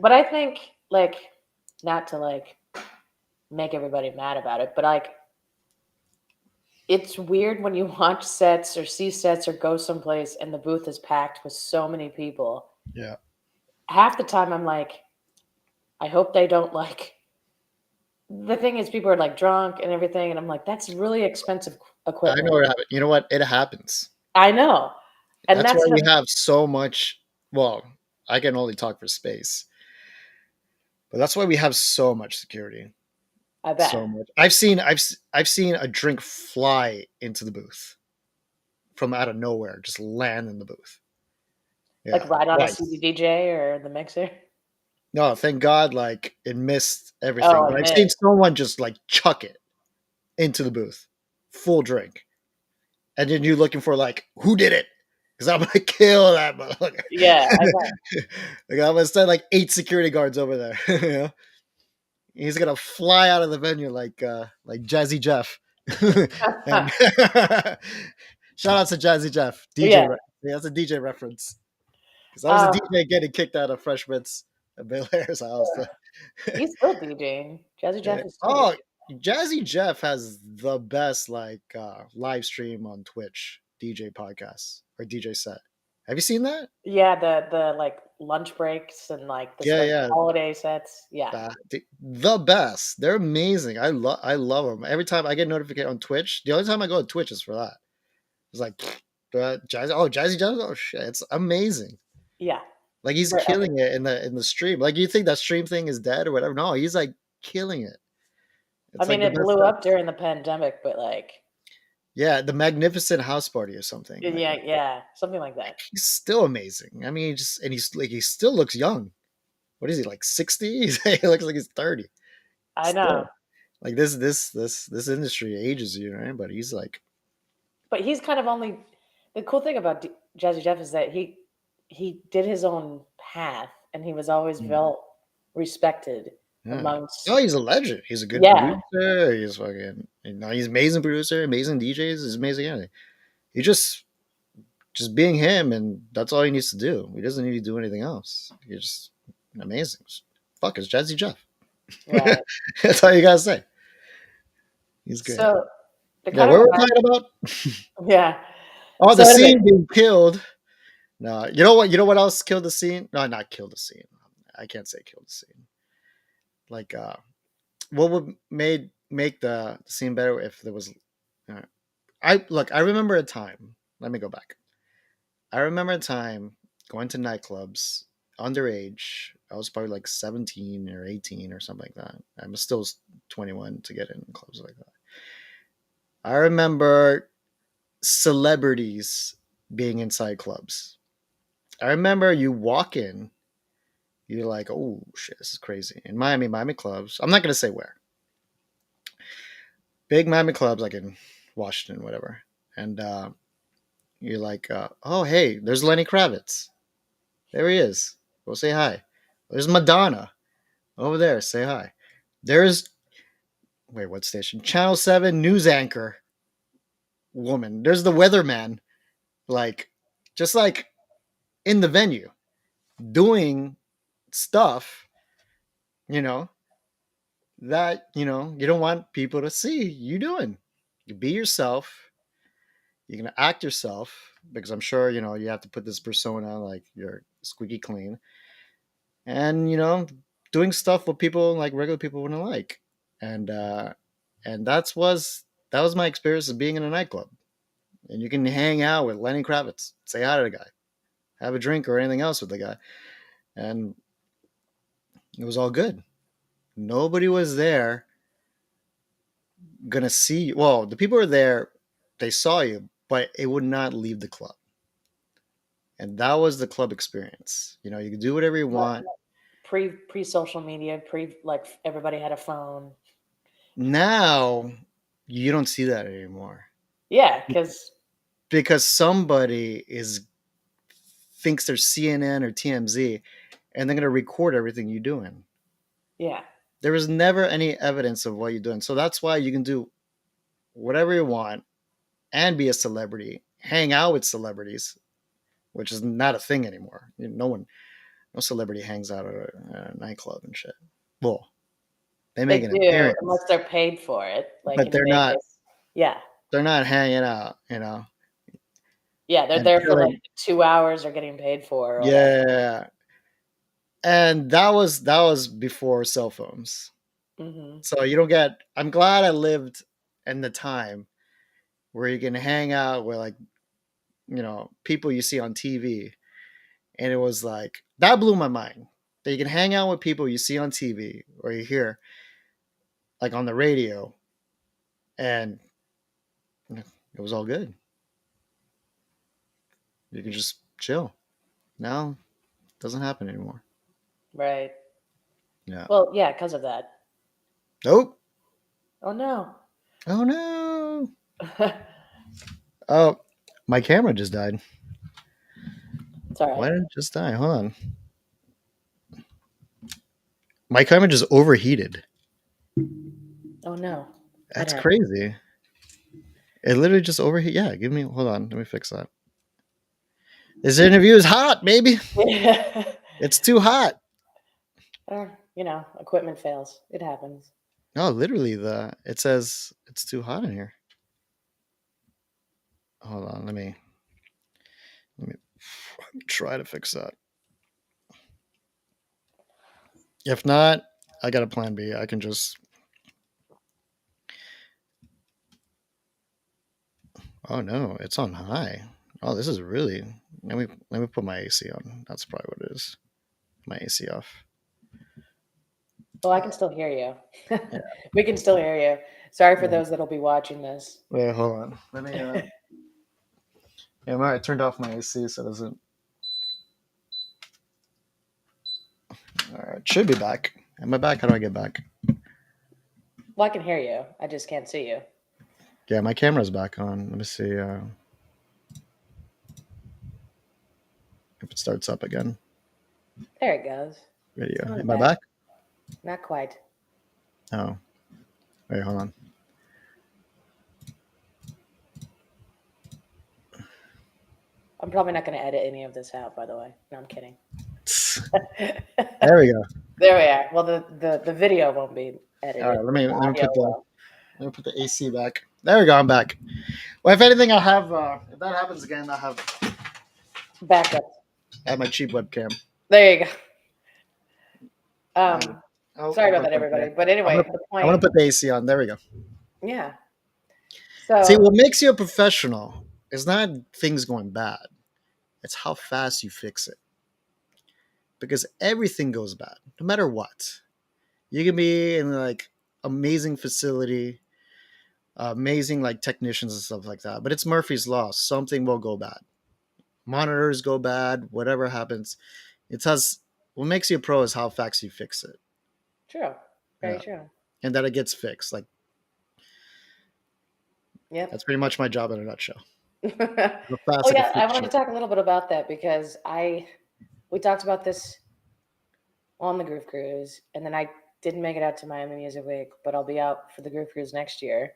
Speaker 1: But I think like not to like make everybody mad about it, but like it's weird when you watch sets or see sets or go someplace and the booth is packed with so many people.
Speaker 2: Yeah,
Speaker 1: Half the time I'm like, I hope they don't like the thing is people are like drunk and everything and I'm like, that's really expensive
Speaker 2: I know
Speaker 1: equipment.
Speaker 2: what happened. You know what? It happens.
Speaker 1: I know. And
Speaker 2: That's why
Speaker 1: that's
Speaker 2: we
Speaker 1: the
Speaker 2: have so much. Well, I can only talk for space, but that's why we have so much security.
Speaker 1: I
Speaker 2: So
Speaker 1: bet.
Speaker 2: much. I've seen a drink fly into the booth from out of nowhere, just land in the booth.
Speaker 1: Like
Speaker 2: Yeah,
Speaker 1: right on a CD
Speaker 2: twice.
Speaker 1: DJ or the mixer.
Speaker 2: No, thank God, like it missed everything.
Speaker 1: Oh,
Speaker 2: But
Speaker 1: I
Speaker 2: I've
Speaker 1: miss.
Speaker 2: seen someone just like chuck it. into the booth, full drink, and then you looking for like who did it? Because I'm gonna kill that motherfucker.
Speaker 1: Yeah, I bet.
Speaker 2: Like I'm gonna send like 8 security guards over there. You know? He's gonna fly out of the venue like Jazzy Jeff. And shout out to Jazzy Jeff, DJ.
Speaker 1: Yeah.
Speaker 2: Yeah, that's a DJ reference. Because I was a
Speaker 1: Um,
Speaker 2: DJ getting kicked out of Fresh Prince at Bel Air's house.
Speaker 1: he's still DJing. Jazzy Jeff is still
Speaker 2: Oh,
Speaker 1: DJing.
Speaker 2: Jazzy Jeff has the best like live stream on Twitch DJ podcast or DJ set. Have you seen that?
Speaker 1: Yeah, the like lunch breaks and like the
Speaker 2: Yeah,
Speaker 1: special
Speaker 2: yeah.
Speaker 1: holiday sets. Yeah.
Speaker 2: The best. They're amazing. I love them. Every time I get notification on Twitch, the only time I go to Twitch is for that. It's like Jazzy. Oh, Jazzy Jeff. Oh shit, it's amazing.
Speaker 1: Yeah.
Speaker 2: Like he's
Speaker 1: They're epic.
Speaker 2: killing it in the stream. Like you think that stream thing is dead or whatever. No, he's like killing it.
Speaker 1: I
Speaker 2: It's like
Speaker 1: mean,
Speaker 2: the
Speaker 1: it
Speaker 2: best
Speaker 1: blew
Speaker 2: stuff.
Speaker 1: up during the pandemic, but like,
Speaker 2: Yeah, the Magnificent House Party or something. Like
Speaker 1: yeah, yeah, something like that.
Speaker 2: he's still amazing. I mean, he's like he still looks young. What is he like 60? He looks like he's 30.
Speaker 1: I know.
Speaker 2: Still. Like this industry ages you, right? But he's like
Speaker 1: But he's kind of only the cool thing about Jazzy Jeff is that he did his own path and he was always
Speaker 2: mm,
Speaker 1: well respected
Speaker 2: yeah.
Speaker 1: amongst
Speaker 2: Oh, he's a legend. He's a good
Speaker 1: yeah,
Speaker 2: producer. He's fucking he's amazing producer, amazing DJs, he's amazing anything. He just being him and that's all he needs to do. He doesn't need to do anything else. He's just amazing. Fuck, it's Jazzy Jeff.
Speaker 1: right.
Speaker 2: That's all you gotta say. He's great.
Speaker 1: So to
Speaker 2: Yeah,
Speaker 1: kind
Speaker 2: what
Speaker 1: of
Speaker 2: were
Speaker 1: go
Speaker 2: we
Speaker 1: back,
Speaker 2: talking about?
Speaker 1: yeah.
Speaker 2: Oh, the
Speaker 1: So anyway,
Speaker 2: scene being killed. No, you know what? You know what else killed the scene? No, not killed the scene. I can't say killed the scene. Like, what would make the scene better if there was? Uh, I look. I remember a time. Let me go back. I remember a time going to nightclubs underage. I was probably like 17 or 18 or something like that. I'm still 21 to get in clubs like that. I remember celebrities being inside clubs. I remember you walk in, you're like, oh shit, this is crazy. In Miami clubs, I'm not gonna say where. Big Miami clubs like in Washington, whatever. And you're like, oh hey, there's Lenny Kravitz. There he is. Go say hi. There's Madonna over there. Say hi. There's wait, what station? Channel 7 news anchor woman. There's the weatherman, like just like in the venue, doing stuff, you know, that, you don't want people to see you doing. You be yourself. You're going to act yourself because I'm sure, you have to put this persona like you're squeaky clean and, doing stuff what people like regular people wouldn't like. And, that was my experience of being in a nightclub. And you can hang out with Lenny Kravitz, say hi to the guy, have a drink or anything else with the guy. And it was all good. Nobody was there gonna see you. Well, the people were there, they saw you, but it would not leave the club. And that was the club experience. You could do whatever you want.
Speaker 1: pre social media, pre like everybody had a phone.
Speaker 2: Now you don't see that anymore
Speaker 1: Yeah, because
Speaker 2: because somebody is thinks they're CNN or TMZ and they're gonna record everything you're doing.
Speaker 1: yeah,
Speaker 2: There was never any evidence of what you're doing. So that's why you can do whatever you want and be a celebrity, hang out with celebrities, which is not a thing anymore. No celebrity hangs out at a nightclub and shit. Well, they
Speaker 1: they
Speaker 2: make an
Speaker 1: do
Speaker 2: appearance,
Speaker 1: unless they're paid for it, like
Speaker 2: but
Speaker 1: in
Speaker 2: they're not.
Speaker 1: Vegas. Yeah,
Speaker 2: They're not hanging out,
Speaker 1: yeah, they're
Speaker 2: and
Speaker 1: there for like
Speaker 2: killing.
Speaker 1: 2 hours they're getting paid for or whatever.
Speaker 2: Yeah, and that was before cell phones,
Speaker 1: Hmm.
Speaker 2: so you don't get. I'm glad I lived in the time where you can hang out with like people you see on TV, and it was like that blew my mind that you can hang out with people you see on TV or you hear like on the radio, and it was all good. You can just chill. Now it doesn't happen anymore.
Speaker 1: Right.
Speaker 2: Yeah.
Speaker 1: Well, yeah, because of that.
Speaker 2: Nope.
Speaker 1: Oh no.
Speaker 2: Oh no! Oh, my camera just died.
Speaker 1: It's all
Speaker 2: Why
Speaker 1: right.
Speaker 2: did it just die? Hold on. My camera just overheated.
Speaker 1: Oh no, that
Speaker 2: That's
Speaker 1: happened.
Speaker 2: crazy. It literally just overheat. Yeah, give me. Hold on. Let me fix that. This interview is hot, baby.
Speaker 1: Yeah.
Speaker 2: It's too hot.
Speaker 1: Equipment fails. It happens.
Speaker 2: No, literally, the it says it's too hot in here. Hold on. Let me try to fix that. If not, I got a plan B. I can just. Oh no, it's on high. Oh, this is really. Let me put my AC on. That's probably what it is. My AC off.
Speaker 1: Well, I can still hear you.
Speaker 2: Yeah.
Speaker 1: We can still hear you. Sorry for
Speaker 2: Yeah.
Speaker 1: those that'll be watching this.
Speaker 2: Wait, hold on. Let me. Yeah, I turned off my AC so it doesn't. All right, should be back. Am I back? How do I get back?
Speaker 1: Well, I can hear you. I just can't see you.
Speaker 2: Yeah, my camera's back on. Let me see if it starts up again.
Speaker 1: There it goes. It's
Speaker 2: Video.
Speaker 1: coming
Speaker 2: Am I
Speaker 1: back.
Speaker 2: back?
Speaker 1: Not quite.
Speaker 2: Oh, wait, hold on.
Speaker 1: I'm probably not going to edit any of this out, by the way. No, I'm kidding.
Speaker 2: There we go.
Speaker 1: There we are. Well, the video won't be
Speaker 2: All right,
Speaker 1: edited,
Speaker 2: let
Speaker 1: but
Speaker 2: me
Speaker 1: the
Speaker 2: let me
Speaker 1: audio
Speaker 2: put the
Speaker 1: will.
Speaker 2: let me put the AC back. There we go. I'm back. Well, if anything, I have. If that happens again,
Speaker 1: Backup.
Speaker 2: I have my cheap webcam.
Speaker 1: There you go.
Speaker 2: Uh,
Speaker 1: Sorry
Speaker 2: I'll
Speaker 1: about
Speaker 2: put
Speaker 1: that,
Speaker 2: it there.
Speaker 1: everybody. But
Speaker 2: I'm
Speaker 1: anyway,
Speaker 2: gonna
Speaker 1: the
Speaker 2: I'm gonna
Speaker 1: point.
Speaker 2: put the AC on. There we go.
Speaker 1: Yeah.
Speaker 2: See,
Speaker 1: So
Speaker 2: what makes you a professional is not things going bad. It's how fast you fix it. Because everything goes bad, no matter what. You can be in like amazing facility, amazing like technicians and stuff like that. But it's Murphy's law. Something will go bad. Monitors go bad. Whatever happens, it has. What makes you a pro is how fast you fix it.
Speaker 1: true. Very
Speaker 2: Yeah,
Speaker 1: true.
Speaker 2: and that it gets fixed. Like
Speaker 1: Yep.
Speaker 2: that's pretty much my job in a nutshell. How
Speaker 1: Oh
Speaker 2: fast I can
Speaker 1: yeah, I
Speaker 2: fix
Speaker 1: wanted to
Speaker 2: shit.
Speaker 1: talk a little bit about that because I we talked about this on the Groove Cruise, and then I didn't make it out to Miami Music Week, but I'll be out for the Groove Cruise next year.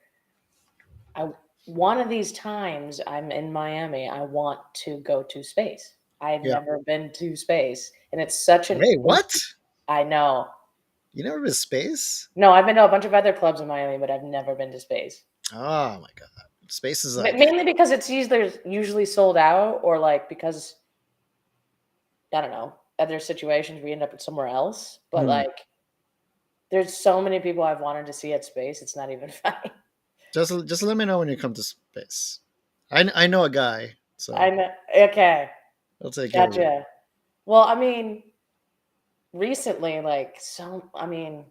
Speaker 1: I One of these times I'm in Miami, I want to go to space. I've
Speaker 2: Yeah.
Speaker 1: never been to space, and it's such an
Speaker 2: Wait, what?
Speaker 1: I know.
Speaker 2: You never been to space?
Speaker 1: No, I've been to a bunch of other clubs in Miami, but I've never been to space.
Speaker 2: Oh my god, space is like.
Speaker 1: Mainly because it's usually sold out, or like because I don't know other situations we end up at somewhere else. But
Speaker 2: Hmm.
Speaker 1: like, there's so many people I've wanted to see at space. It's not even funny.
Speaker 2: Just let me know when you come to space. I know a guy,
Speaker 1: I
Speaker 2: so
Speaker 1: know. Okay,
Speaker 2: I'll take care of you.
Speaker 1: gotcha. Well, I mean, recently, like, I mean,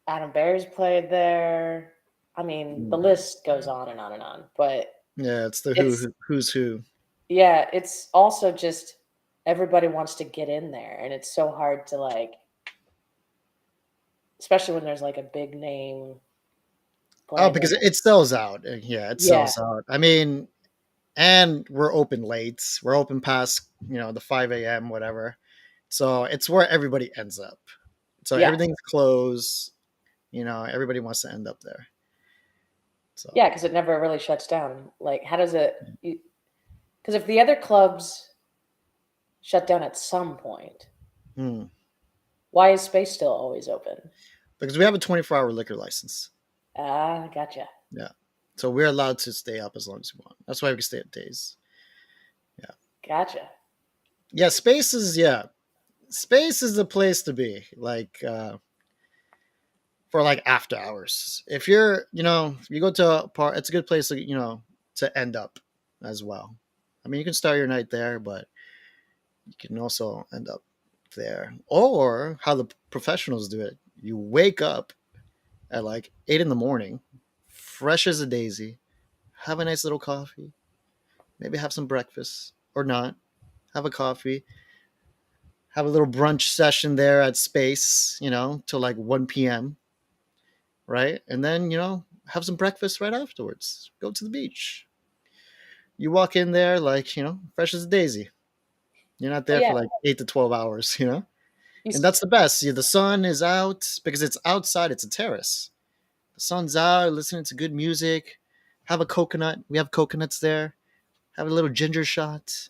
Speaker 1: Adam Bear's played there. I mean, the
Speaker 2: Hmm.
Speaker 1: list goes on and on and on. But
Speaker 2: Yeah, it's the
Speaker 1: it's
Speaker 2: who's who.
Speaker 1: yeah, it's also just everybody wants to get in there, and it's so hard to like, especially when there's like a big name
Speaker 2: Oh,
Speaker 1: playing
Speaker 2: because
Speaker 1: there.
Speaker 2: it sells out. Yeah, it
Speaker 1: Yeah,
Speaker 2: sells out. I mean, and we're open late. We're open past the 5 a.m. whatever. So it's where everybody ends up. So
Speaker 1: yeah,
Speaker 2: everything's closed. Everybody wants to end up there. So
Speaker 1: yeah, because it never really shuts down. Like, how does it? Because if the other clubs shut down at some point,
Speaker 2: hmm.
Speaker 1: why is space still always open?
Speaker 2: Because we have a 24-hour liquor license.
Speaker 1: Ah, gotcha,
Speaker 2: Yeah. So we're allowed to stay up as long as we want. That's why we can stay up days. Yeah.
Speaker 1: gotcha.
Speaker 2: Yeah, space is the place to be. Like for like after hours. If you go to a part, it's a good place to end up as well. I mean, you can start your night there, but you can also end up there. Or how the professionals do it. You wake up at like 8 in the morning, fresh as a daisy, have a nice little coffee, maybe have some breakfast or not, have a coffee, have a little brunch session there at Space, till like 1 p.m. right? And then, have some breakfast right afterwards. Go to the beach. You walk in there like, fresh as a daisy. You're not
Speaker 1: Oh
Speaker 2: there
Speaker 1: yeah,
Speaker 2: for like 8 to 12 hours,
Speaker 1: you,
Speaker 2: and
Speaker 1: s-
Speaker 2: that's the best. Yeah, the sun is out because it's outside. It's a terrace. The sun's out. Listening to good music. Have a coconut. We have coconuts there. Have a little ginger shot.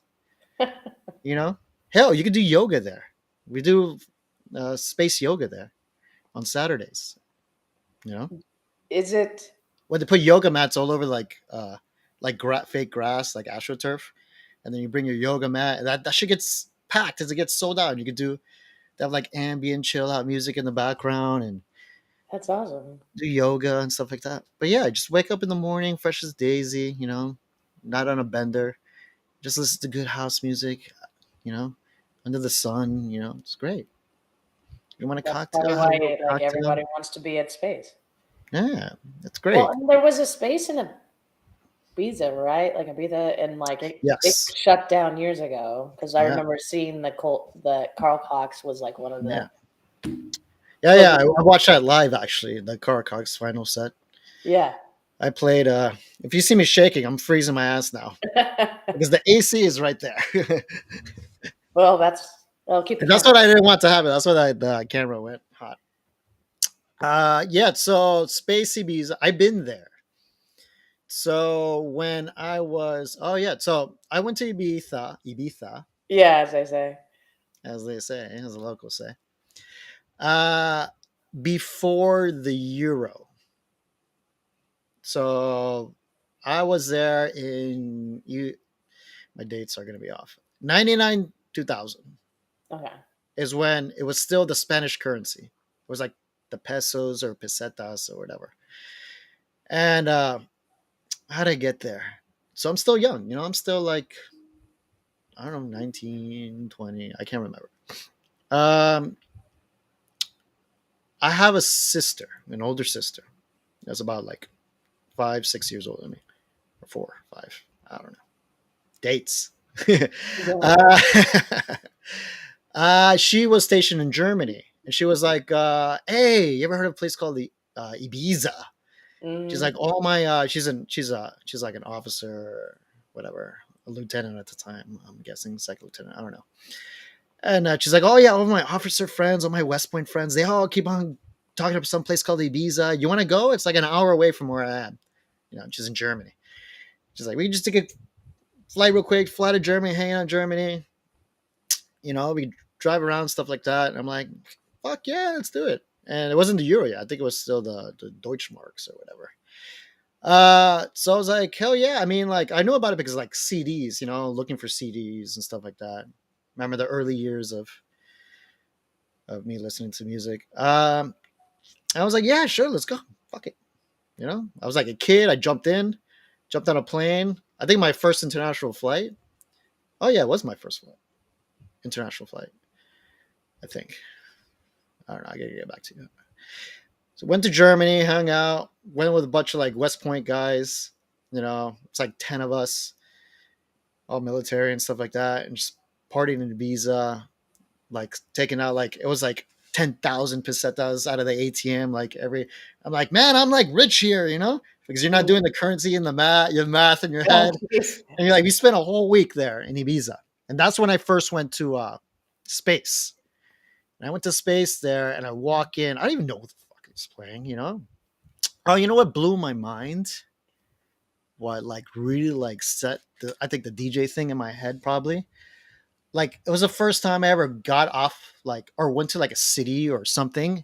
Speaker 2: You know, hell, you could do yoga there. We do space yoga there on Saturdays. You know,
Speaker 1: is it?
Speaker 2: where they put yoga mats all over fake grass, like astroturf, and then you bring your yoga mat. And that shit gets packed as it gets sold out. You could do they have like ambient chill out music in the background and
Speaker 1: That's awesome.
Speaker 2: do yoga and stuff like that. But yeah, just wake up in the morning, fresh as daisy. Not on a bender. Just listen to good house music. You know, under the sun. It's great. You want a
Speaker 1: That's probably
Speaker 2: cocktail? Have a little
Speaker 1: why like
Speaker 2: cocktail.
Speaker 1: everybody wants to be at space.
Speaker 2: Yeah, that's
Speaker 1: Well,
Speaker 2: great.
Speaker 1: and there was a space in Ibiza, right? Like Ibiza, and like it
Speaker 2: Yes.
Speaker 1: shut down years ago because I
Speaker 2: Yeah.
Speaker 1: remember seeing the Carl Cox was like one of the
Speaker 2: Yeah. Yeah. Yeah. I
Speaker 1: closing.
Speaker 2: watched that live actually. The Car Cox final set.
Speaker 1: Yeah.
Speaker 2: I played. If you see me shaking, I'm freezing my ass now because the AC is right there.
Speaker 1: Well, that'll keep the
Speaker 2: And that's
Speaker 1: camera.
Speaker 2: what I didn't want to happen. That's why the camera went hot. Yeah. So Space Bees, I've been there. So when I was, oh yeah, so I went to Ibiza,
Speaker 1: Yeah, as I say.
Speaker 2: as they say, as the locals say, uh, before the Euro. So I was there in you. My dates are gonna be off. 99 2000
Speaker 1: Okay.
Speaker 2: is when it was still the Spanish currency. It was like the pesos or pesetas or whatever. And how did I get there? So I'm still young, I'm still like, I don't know, 19, 20. I can't remember. Um, I have a sister, an older sister. That's about like 5, 6 years older than me, or 4, 5. I don't know. Dates.
Speaker 1: Yeah.
Speaker 2: uh, she was stationed in Germany, and she was like, "Hey, you ever heard of a place called the Ibiza?" She's
Speaker 1: Mm,
Speaker 2: like, "All my she's like an officer, whatever, a lieutenant at the time. I'm guessing second lieutenant. I don't know." And she's like, "Oh yeah, all my officer friends, all my West Point friends, they all keep on talking about some place called Ibiza. You want to go? It's like an hour away from where I am. She's in Germany. She's like, we can just take a flight real quick, fly to Germany, hang out in Germany. We drive around stuff like that." And I'm like, "Fuck yeah, let's do it." And it wasn't the euro yet. I think it was still the Deutschmarks or whatever. So I was like, hell yeah. I mean, like, I knew about it because like CDs, looking for CDs and stuff like that. Remember the early years of me listening to music. I was like, yeah, sure, let's go. Fuck it. I was like a kid. I jumped on a plane. I think my first international flight. Oh yeah, it was my first international flight. I think. I don't know. I gotta get back to you. So went to Germany, hung out, went with a bunch of like West Point guys. It's like 10 of us, all military and stuff like that, and just partying in Ibiza, like taking out like it was like 10,000 pesetas out of the ATM. Like every, I'm like, man, I'm like rich here, because you're not
Speaker 1: mm.
Speaker 2: doing the currency in the math, your math in your
Speaker 1: Oh,
Speaker 2: head,
Speaker 1: jeez.
Speaker 2: and you're like, we spent a whole week there in Ibiza, and that's when I first went to space. And I went to space there, and I walk in. I don't even know what the fuck is playing. Oh, you know what blew my mind? What like really like set the I think the DJ thing in my head probably. Like it was the first time I ever got off like or went to like a city or something,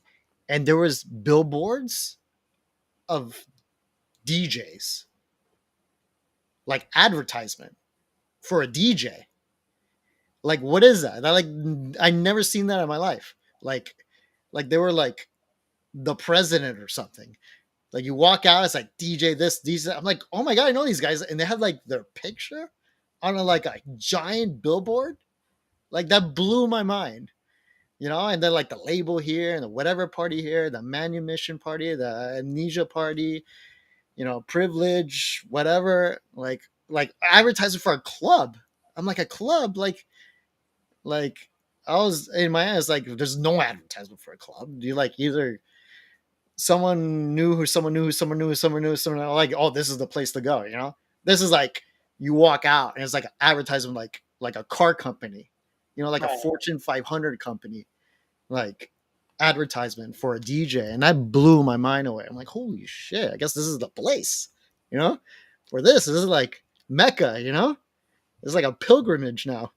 Speaker 2: and there was billboards of DJs, like advertisement for a DJ. Like what is that? I never seen that in my life. Like they were like the president or something. Like you walk out, it's like DJ this, these. I'm like, oh my god, I know these guys, and they had like their picture on like a giant billboard. Like that blew my mind. And then like the label here and the whatever party here, the manumission party, the amnesia party, privilege, whatever. Like advertising for a club. I'm like a club, like I was in my eyes like there's no advertisement for a club. You like either someone knew who someone knew who someone knew who someone knew who someone knew, like, oh, this is the place to go, you know? This is like you walk out and it's like an advertisement, like a car company, you know, like a
Speaker 1: Right.
Speaker 2: Fortune 500 company, like advertisement for a DJ, and that blew my mind away. I'm like, holy shit! I guess this is the place, you know, for this is like Mecca, you know. It's like a pilgrimage now.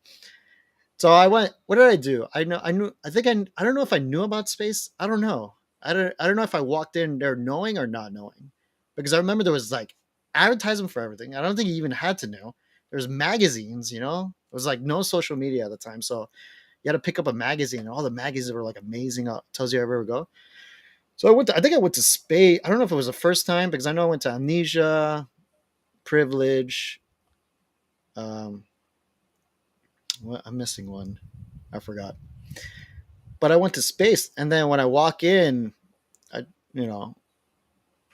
Speaker 2: So I went. What did I do? I know. I knew. I think I don't know if I knew about space. I don't know. I don't know if I walked in there knowing or not knowing, because I remember there was like advertisement for everything. I don't think you even had to know. There's magazines. You know, it was like no social media at the time, so you had to pick up a magazine. And all the magazines were like amazing. Tells you everywhere go. So I went. I think I went to space. I don't know if it was the first time because I know I went to Amnesia, Privilege. Um, I'm missing one. I forgot. But I went to space, and then when I walk in, I you know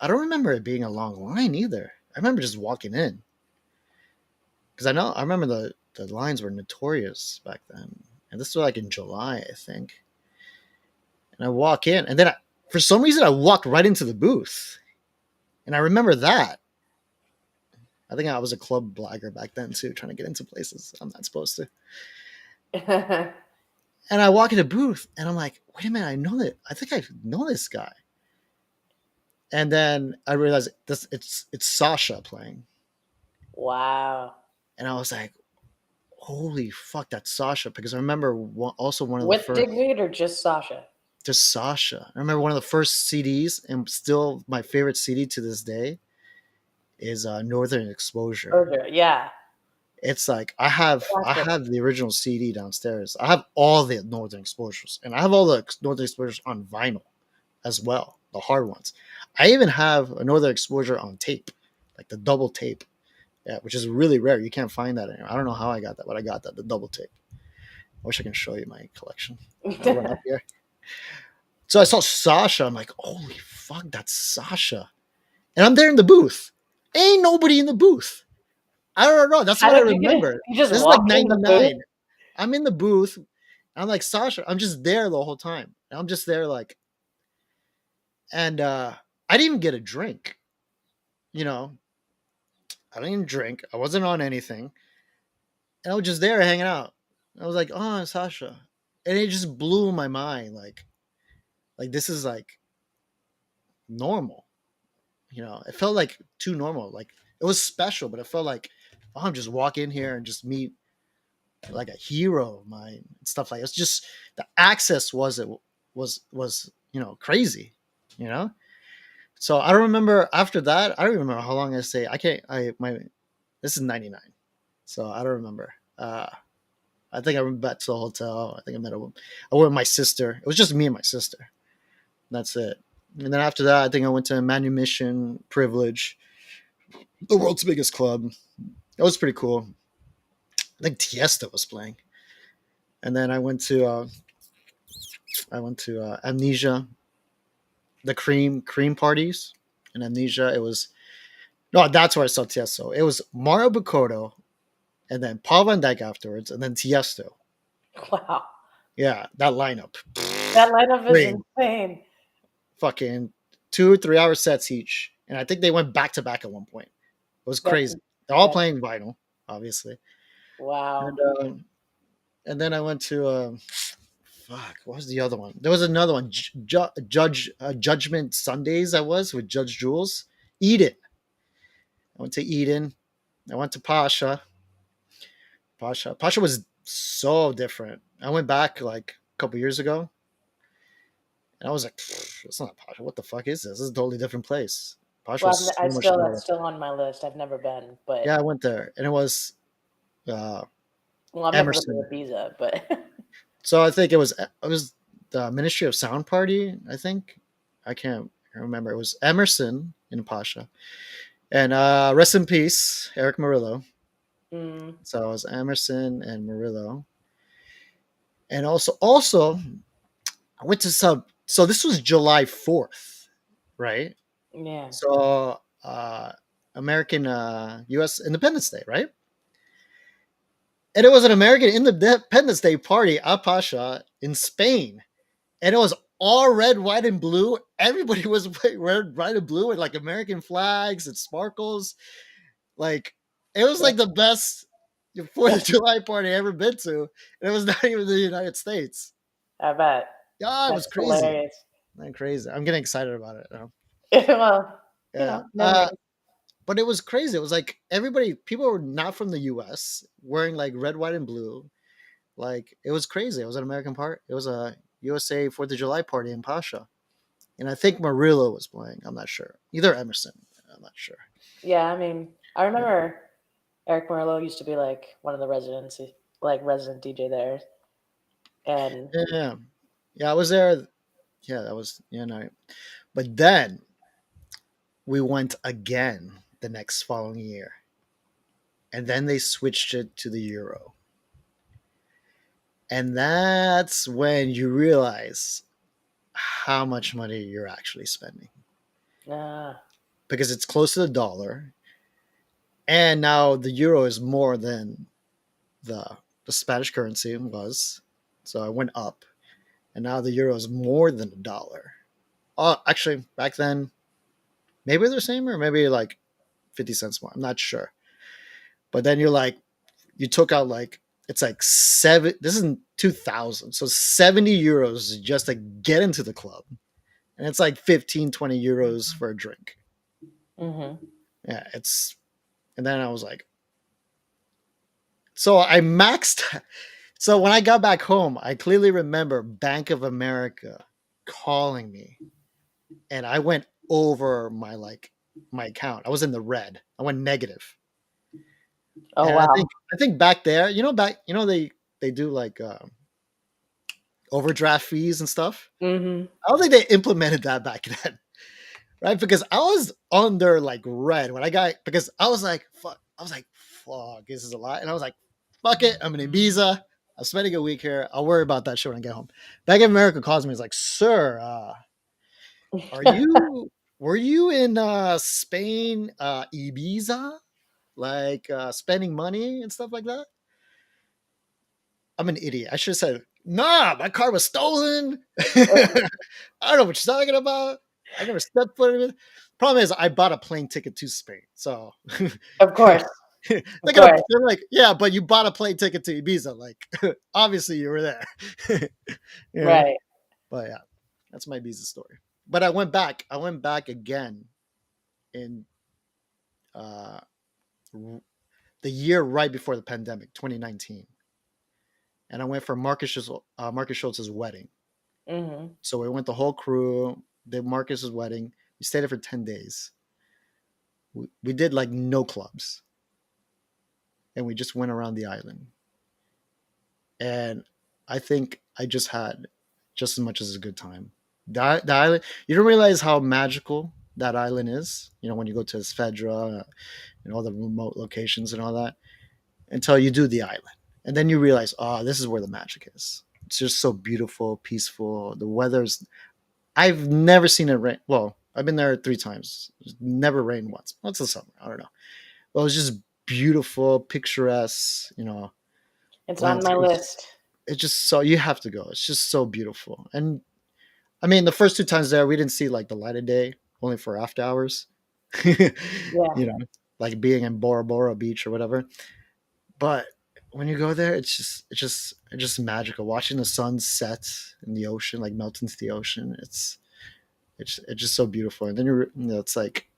Speaker 2: I don't remember it being a long line either. I remember just walking in because I remember the lines were notorious back then, and this was like in July, I think. And I walk in, and then for some reason I walked right into the booth, and I remember that. I think I was a club blagger back then too, trying to get into places I'm not supposed to. And I walk in the booth, and I'm like, wait a minute, I know that. I think I know this guy. And then I realized it's Sasha playing,
Speaker 1: Wow.
Speaker 2: and I was like, holy fuck, that's Sasha. Because I remember also one of the
Speaker 1: With
Speaker 2: first,
Speaker 1: Digweed or just Sasha?
Speaker 2: just Sasha. I remember one of the first CDs, and still my favorite CD to this day is Northern Exposure.
Speaker 1: Urger, yeah.
Speaker 2: It's like I
Speaker 1: Classic.
Speaker 2: have the original CD downstairs. I have all the Northern Exposures, and I have all the Northern Exposures on vinyl as well, the hard ones. I even have a Northern Exposure on tape, like the double tape, yeah, which is really rare. You can't find that anymore. I don't know how I got that, but I got that, the double tape. I wish I can show you my collection. I'll run up here. So I saw Sasha. I'm like, holy fuck, that's Sasha. And I'm there in the booth. Ain't nobody in the booth. I don't know. That's
Speaker 1: How
Speaker 2: what I
Speaker 1: did you get it?
Speaker 2: remember.
Speaker 1: You just
Speaker 2: This is like
Speaker 1: walked in the booth?
Speaker 2: 99. I'm in the booth. I'm like, Sasha. I'm just there the whole time. I'm just there like, and I didn't even get a drink. You know, I didn't even drink. I wasn't on anything. And I was just there hanging out. I was like, oh, Sasha. And it just blew my mind. Like this is like normal. You know, it felt like too normal. Like it was special, but it felt like, oh, I'm just walk in here and just meet like a hero of mine and stuff like that. It's just the access was crazy, you know. So I don't remember after that. I don't remember how long I stayed. I can't. I my This is 99, so I don't remember. I think I went back to the hotel. I think I went with my sister. It was just me and my sister. That's it. And then after that, I think I went to Manumission, Privilege, the world's biggest club. That was pretty cool. I think Tiesta was playing. And then I went to Amnesia, the cream parties in Amnesia. It was no, that's where I saw Tiesto. It was Mario Bakoto, and then Paul Van Dyke afterwards, and then Tiesto.
Speaker 1: Wow.
Speaker 2: Yeah, that lineup.
Speaker 1: That lineup is
Speaker 2: Great.
Speaker 1: insane.
Speaker 2: Fucking 2 or 3 hour sets each, and I think they went back to back at one point. It was
Speaker 1: That's,
Speaker 2: crazy. They're all
Speaker 1: that's
Speaker 2: playing vinyl, obviously,
Speaker 1: wow.
Speaker 2: and then I went to fuck. What was the other one? There was another one, Judgment Sundays. I was with Judge Jules. Eden. I went to Eden. I went to Pasha. Pasha was so different. I went back like a couple years ago, and I was like, "It's not Pasha. What the fuck is this? This is a totally different place." Pasha
Speaker 1: Well,
Speaker 2: was so much
Speaker 1: that's
Speaker 2: better.
Speaker 1: still on my list. I've never been, but
Speaker 2: Yeah, I went there, and it was uh,
Speaker 1: well, I've never been
Speaker 2: Emerson.
Speaker 1: to Ibiza, but
Speaker 2: So I think it was the Ministry of Sound Party. I think I can't remember. It was Emerson in Pasha, and rest in peace, Eric Murillo.
Speaker 1: mm,
Speaker 2: So it was Emerson and Murillo, and also I went to some. So this was July 4th, right?
Speaker 1: yeah,
Speaker 2: So American U.S. Independence Day, right? And it was an American Independence Day party at Pasha in Spain, and it was all red, white, and blue. Everybody was wearing red, white, and blue, and like American flags and sparkles. Like it was
Speaker 1: Yeah,
Speaker 2: like the best Fourth of July party I ever been to. And it was not even the United States.
Speaker 1: I bet.
Speaker 2: Yeah, it was
Speaker 1: That's
Speaker 2: crazy.
Speaker 1: hilarious.
Speaker 2: Man, crazy. I'm getting excited about it now.
Speaker 1: Well,
Speaker 2: Yeah.
Speaker 1: memories.
Speaker 2: But it was crazy. It was like everybody, people were not from the US wearing like red, white, and blue. Like it was crazy. It was an American part. It was a USA Fourth of July party in Pasha. And I think Murillo was playing. I'm not sure. Either Emerson. I'm not sure.
Speaker 1: Yeah, I mean, I
Speaker 2: Yeah.
Speaker 1: remember Eric Murillo used to be like one of the resident DJ there, and
Speaker 2: Yeah. Yeah, I was there. Yeah, that was, no. But then we went again the next following year. And then they switched it to the euro. And that's when you realize how much money you're actually spending
Speaker 1: uh,
Speaker 2: because it's close to the dollar. And now the euro is more than the the Spanish currency was. So it went up. And now the euro is more than a dollar. Oh, actually, back then, maybe they're the same or maybe like 50 cents more. I'm not sure. But then you're like, you took out like, it's like this is in 2000. So 70 euros just to get into the club. And it's like 15, 20 euros for a drink.
Speaker 1: hmm
Speaker 2: Yeah, and then I was like, so I maxed. So when I got back home, I clearly remember Bank of America calling me and I went over my account. I was in the red. I went negative.
Speaker 1: Oh
Speaker 2: And
Speaker 1: wow.
Speaker 2: I think back there, they do like overdraft fees and stuff.
Speaker 1: hmm
Speaker 2: I don't think they implemented that back then, right? Because I was under like red when I got because I was like, fuck. I was like, fuck, this is a lot. And I was like, fuck it. I'm in Ibiza. I'm spending a week here. I'll worry about that shit when I get home. Bank of America calls me. He's like, sir, are you were you in Spain, Ibiza? Like spending money and stuff like that? I'm an idiot. I should have said, nah, my car was stolen. I don't know what you're talking about. I never stepped foot in it. Problem is, I bought a plane ticket to Spain. So
Speaker 1: Of course,
Speaker 2: they're
Speaker 1: of
Speaker 2: gonna
Speaker 1: course.
Speaker 2: they're like, yeah, but you bought a plane ticket to Ibiza. Like, obviously you were there. you know?
Speaker 1: Right.
Speaker 2: But yeah, that's my Ibiza story. But I went back. I went back again in uh, the year right before the pandemic, 2019, and I went for Marcus Schultz's wedding.
Speaker 1: hmm
Speaker 2: So we went the whole crew, did Marcus's wedding. We stayed there for 10 days. We did like no clubs and we just went around the island. And I think I just had just as much as a good time. The island, you don't realize how magical that island is, when you go to Svedra and all the remote locations and all that until you do the island. And then you realize, oh, this is where the magic is. It's just so beautiful, peaceful. The weather's I've never seen it rain. Well, I've been there 3 times. It's never rained once. What's the summer? I don't know. Well, it was just beautiful, picturesque.
Speaker 1: It's on my
Speaker 2: Landscapes.
Speaker 1: list.
Speaker 2: It's just so you have to go. It's just so beautiful. And I mean, the first 2 times there, we didn't see like the light of day, only for after hours. you
Speaker 1: Yeah,
Speaker 2: know, like being in Bora Bora Beach or whatever. But when you go there, it's just magical. Watching the sun set in the ocean, like melt into the ocean. It's just so beautiful. And then it's like,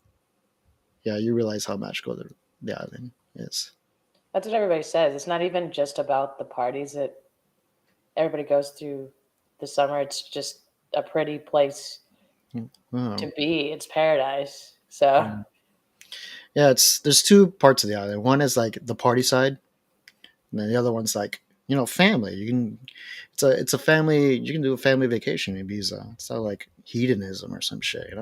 Speaker 2: yeah, you realize how magical the island is.
Speaker 1: that's what everybody says. It's not even just about the parties that everybody goes through the summer. It's just a pretty place to
Speaker 2: Wow.
Speaker 1: be. It's paradise. So,
Speaker 2: Yeah. Yeah, there's 2 parts of the island. One is like the party side, and then the other one's like family. It's a family. You can do a family vacation in Ibiza. It's not like hedonism or some shit.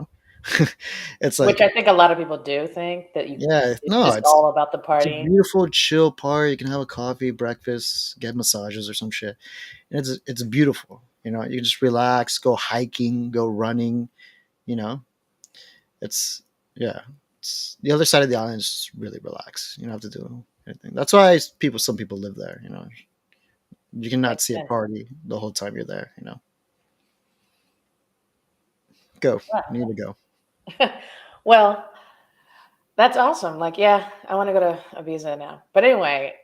Speaker 2: it's
Speaker 1: which
Speaker 2: like
Speaker 1: I think a lot of people do think that
Speaker 2: yeah,
Speaker 1: it's
Speaker 2: no,
Speaker 1: just
Speaker 2: it's
Speaker 1: all about the
Speaker 2: it's a
Speaker 1: party.
Speaker 2: beautiful chill party. You can have a coffee, breakfast, get massages or some shit. And it's beautiful. You can just relax, go hiking, go running. You know, it's yeah. It's the other side of the island is just really relax. You don't have to do anything. That's why some people live there. You cannot
Speaker 1: Makes
Speaker 2: see a
Speaker 1: sense.
Speaker 2: party the whole time you're there. Go. You need to go.
Speaker 1: Well, that's awesome. Like, yeah, I want to go to Ibiza now. But anyway,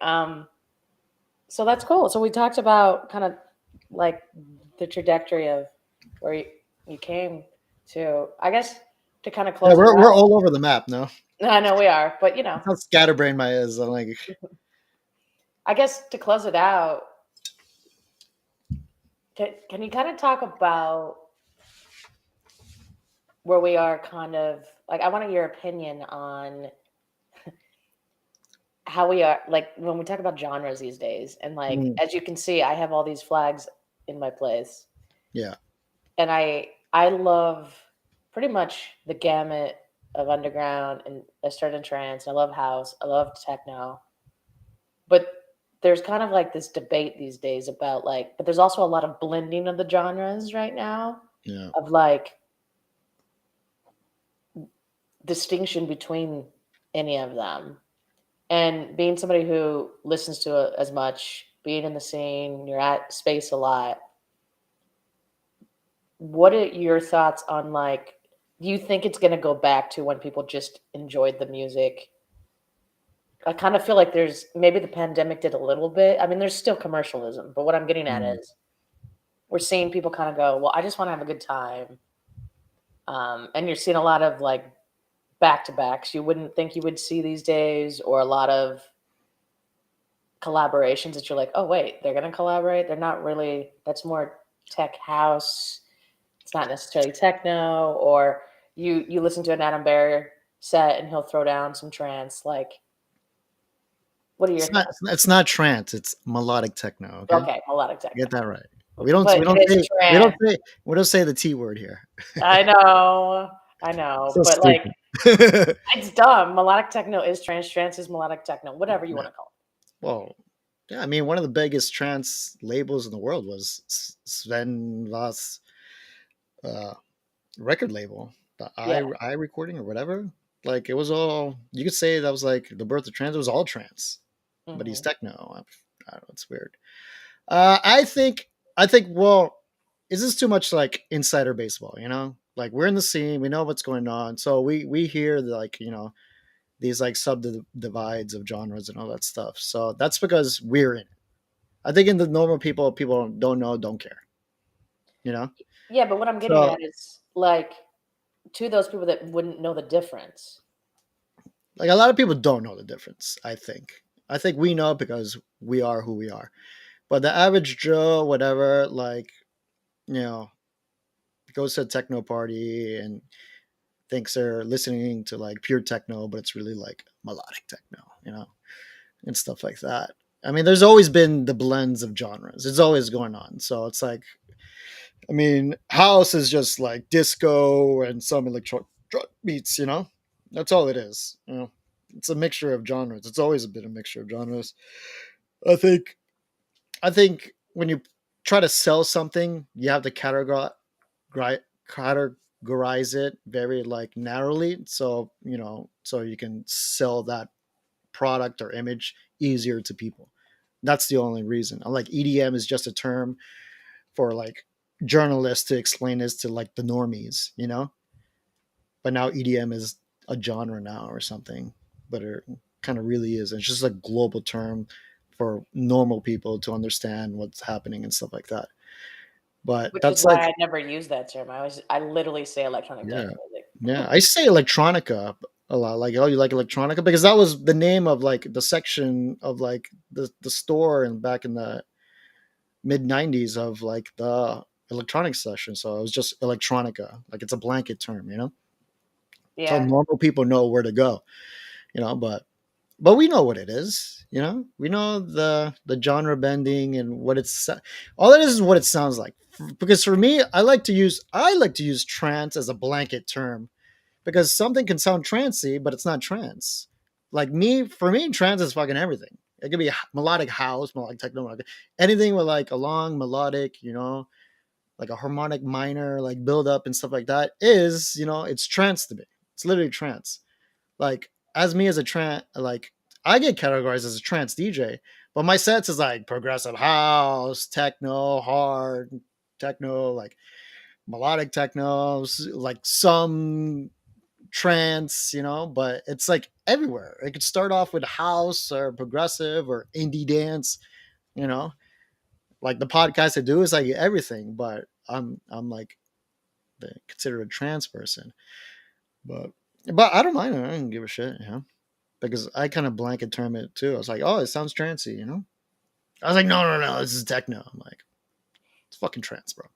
Speaker 1: so that's cool. So we talked about kind of like the trajectory of where you came to. I guess to kind of
Speaker 2: Yeah,
Speaker 1: close it
Speaker 2: we're
Speaker 1: out.
Speaker 2: all over the map now.
Speaker 1: No, I know we are, but
Speaker 2: That's how scatterbrained my is. I'm like,
Speaker 1: I guess to close it out, can you kind of talk about where we are kind of like I wanted your opinion on how we are like when we talk about genres these days and like
Speaker 2: mm,
Speaker 1: as you can see I have all these flags in my place
Speaker 2: yeah,
Speaker 1: and I love pretty much the gamut of underground and I started in trance. I love house. I love techno. But there's kind of like this debate these days about like but there's also a lot of blending of the genres right now
Speaker 2: yeah.
Speaker 1: of like distinction between any of them. And being somebody who listens to it as much, being in the scene, you're at space a lot. What are your thoughts on like? Do you think it's going to go back to when people just enjoyed the music? I kind of feel like there's maybe the pandemic did a little bit. I mean, there's still commercialism, but what I'm getting at
Speaker 2: Mm.
Speaker 1: is we're seeing people kind of go, well, I just want to have a good time. And you're seeing a lot of like back to backs you wouldn't think you would see these days, or a lot of collaborations that you're like, oh wait, they're gonna collaborate. They're not really. That's more tech house. It's not necessarily techno. Or you listen to an Adam Bear set and he'll throw down some trance. Like, what are your thoughts?
Speaker 2: It's not trance. It's melodic techno. Okay,
Speaker 1: Okay, melodic techno,
Speaker 2: get that right.
Speaker 1: but it is trance.
Speaker 2: We don't say the T word here.
Speaker 1: I know, I know,
Speaker 2: So
Speaker 1: but like
Speaker 2: stupid.
Speaker 1: it's dumb. Melodic techno is trance. Trance is melodic techno. Whatever you
Speaker 2: Yeah.
Speaker 1: want to call
Speaker 2: Well, yeah. I mean, one of the biggest trance labels in the world was Sven Voss uh, record label, the
Speaker 1: it. Yeah.
Speaker 2: I recording or whatever. Like it was all you could say that was like the birth of trance. It was all trance, but he's
Speaker 1: Hmm.
Speaker 2: techno. I don't know. It's weird. I think well, is this too much like insider baseball? You know, like we're in the scene, we know what's going on, so we hear the, like these like subdivides of genres and all that stuff. So that's because we're in it. I think in the normal people don't know, don't care. You know,
Speaker 1: Yeah, but what I'm getting
Speaker 2: so
Speaker 1: at is like to those people that wouldn't know the difference.
Speaker 2: like a lot of people don't know the difference. I think we know because we are who we are. But the average Joe, whatever, like you know, goes to a techno party and thinks they're listening to like pure techno, but it's really like melodic techno, and stuff like that. I mean, there's always been the blends of genres. It's always going on. So it's like, I mean, house is just like disco and some electro beats, That's all it is. It's a mixture of genres. It's always been a mixture of genres. I think I think when you try to sell something, you have to categorize it very like narrowly, so so you can sell that product or image easier to people. That's the only reason. Like EDM is just a term for like journalists to explain this to like the normies. But now EDM is a genre now or something, but it kind of really is. It's just a global term for normal people to understand what's happening and stuff like that. But
Speaker 1: Which is
Speaker 2: that's
Speaker 1: why
Speaker 2: like,
Speaker 1: I never use that term. I literally say electronic
Speaker 2: yeah,
Speaker 1: dance music.
Speaker 2: yeah. I say electronica a lot. Like, oh, you like electronica because that was the name of like the section of like the store and back in the mid 90s of like the electronic section. So it was just electronica. Like it's a blanket term. So
Speaker 1: Yeah.
Speaker 2: normal people know where to go. But we know what it is. We know the genre bending and what it's all it is what it sounds like. Because for me, I like to use trance as a blanket term because something can sound trancy, but it's not trance. Like for me, trance is fucking everything. It could be melodic house, melodic techno, anything with like a long melodic, like a harmonic minor, like build up and stuff like that it's trance to me. It's literally trance. Like as me as a trance, like I get categorized as a trance DJ, but my sets is like progressive house, techno, hard techno, like melodic techno, like some trance, but it's like everywhere. It could start off with house or progressive or indie dance, you know. Like the podcast I do is like everything, but I'm like considered a trans person. But I don't mind. I don't give a shit, because I kind of blanket term it too. I was like, oh, it sounds trancy. I was like, no, no, no, this is techno. I'm like, it's fucking trance, bro.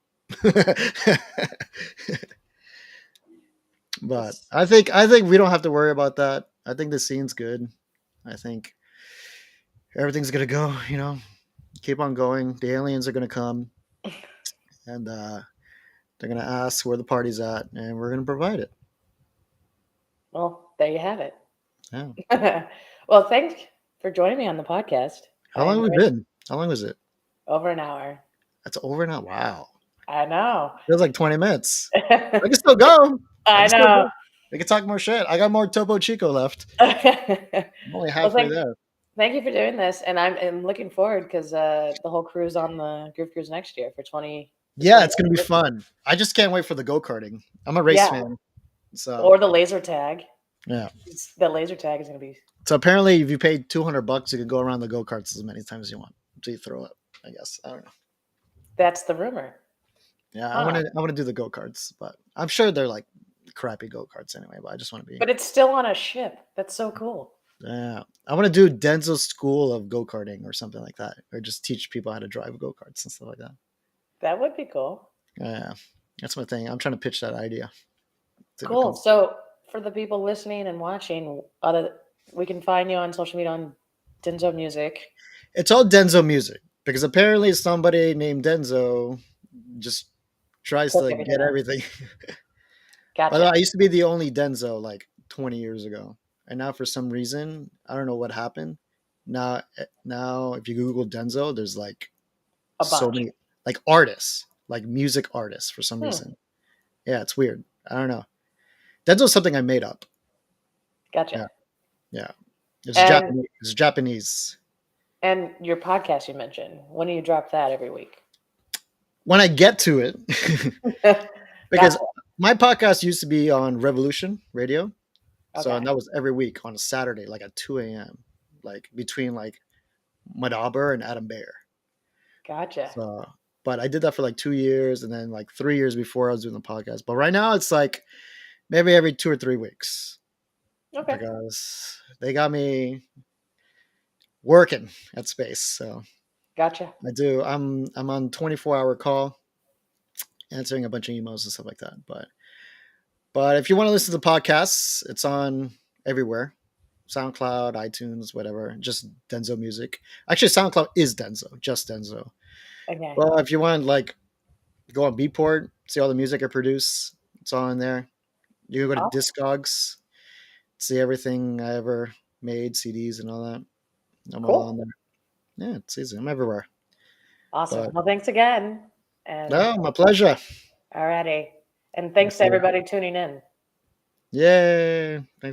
Speaker 2: But
Speaker 1: It's-
Speaker 2: I think we don't have to worry about that. I think the scene's good. I think everything's gonna go. Keep on going. The aliens are gonna come, and they're gonna ask where the party's at, and we're gonna provide it.
Speaker 1: well, there you have it.
Speaker 2: Yeah.
Speaker 1: Well, thanks for joining me on the podcast.
Speaker 2: How
Speaker 1: I
Speaker 2: long have we
Speaker 1: enjoyed
Speaker 2: been? How long was it?
Speaker 1: over an hour.
Speaker 2: That's over now. Wow.
Speaker 1: I know.
Speaker 2: Feels like 20 minutes. I can still go. I
Speaker 1: I
Speaker 2: can still
Speaker 1: know.
Speaker 2: go. We can talk more shit. I got more Topo Chico left. I'm only
Speaker 1: Well,
Speaker 2: halfway there.
Speaker 1: thank you for doing this, and I'm looking forward because the whole crew's on the Groove Cruise next year for
Speaker 2: Yeah,
Speaker 1: 20.
Speaker 2: it's gonna be fun. I just can't wait for the go karting. I'm a race
Speaker 1: Yeah,
Speaker 2: fan, so
Speaker 1: or the laser tag.
Speaker 2: yeah.
Speaker 1: The laser tag is going to be
Speaker 2: So apparently, if you paid $200, you could go around the go karts as many times as you want until you throw up. I guess I don't know.
Speaker 1: that's the rumor.
Speaker 2: Yeah, I
Speaker 1: Huh.
Speaker 2: want to. I want to do the go karts, but I'm sure they're like crappy go karts anyway. But I just want to be.
Speaker 1: But it's still on a ship. That's so cool.
Speaker 2: Yeah, I want to do Denzo's school of go karting or something like that, or just teach people how to drive go karts and stuff like that.
Speaker 1: That would be cool.
Speaker 2: Yeah, that's my thing. I'm trying to pitch that idea to
Speaker 1: Cool.
Speaker 2: become.
Speaker 1: So for the people listening and watching, we can find you on social media on Denzo Music.
Speaker 2: It's all Denzo music because apparently somebody named Denzo just tries
Speaker 1: Took
Speaker 2: to
Speaker 1: everything
Speaker 2: get
Speaker 1: else.
Speaker 2: everything. By the way,
Speaker 1: Gotcha.
Speaker 2: I used to be the only Denzo like 20 years ago, and now for some reason I don't know what happened. Now if you Google Denzo, there's like
Speaker 1: A
Speaker 2: so
Speaker 1: bunch.
Speaker 2: many like artists, like music artists for some
Speaker 1: Hmm.
Speaker 2: reason. Yeah, it's weird. I don't know. Denzo's something I made up.
Speaker 1: Gotcha.
Speaker 2: Yeah, yeah. It's
Speaker 1: And
Speaker 2: Japanese. It's Japanese.
Speaker 1: and your podcast you mentioned. When do you drop that every week?
Speaker 2: When I get to it, because
Speaker 1: Gotcha.
Speaker 2: my podcast used to be on Revolution Radio. So
Speaker 1: Okay.
Speaker 2: and that was every week on a Saturday, like at 2 a.m., like between like Madaber and Adam Bayer.
Speaker 1: Gotcha.
Speaker 2: So, but I did that for like 2 years, and then like 3 years before I was doing the podcast. But right now it's like maybe every 2 or 3 weeks
Speaker 1: Okay.
Speaker 2: because they got me working at space. So
Speaker 1: Gotcha.
Speaker 2: I do. I'm on 24-hour call, answering a bunch of emails and stuff like that. But if you want to listen to the podcasts, it's on everywhere. SoundCloud, iTunes, whatever. Just Denzo Music. Actually, SoundCloud is Denzo, just Denzo.
Speaker 1: Okay.
Speaker 2: Well, if you want, like, go on Beatport, see all the music I produce. It's all in there. You can go to
Speaker 1: Awesome.
Speaker 2: Discogs, see everything I ever made, CDs and all that. I'm all on
Speaker 1: Cool.
Speaker 2: there. Yeah, it's easy. I'm everywhere.
Speaker 1: Awesome.
Speaker 2: But
Speaker 1: Well, thanks again. And
Speaker 2: no, my pleasure.
Speaker 1: alrighty. And
Speaker 2: We'll
Speaker 1: thanks to
Speaker 2: see you.
Speaker 1: everybody tuning in.
Speaker 2: Yay. Thanks.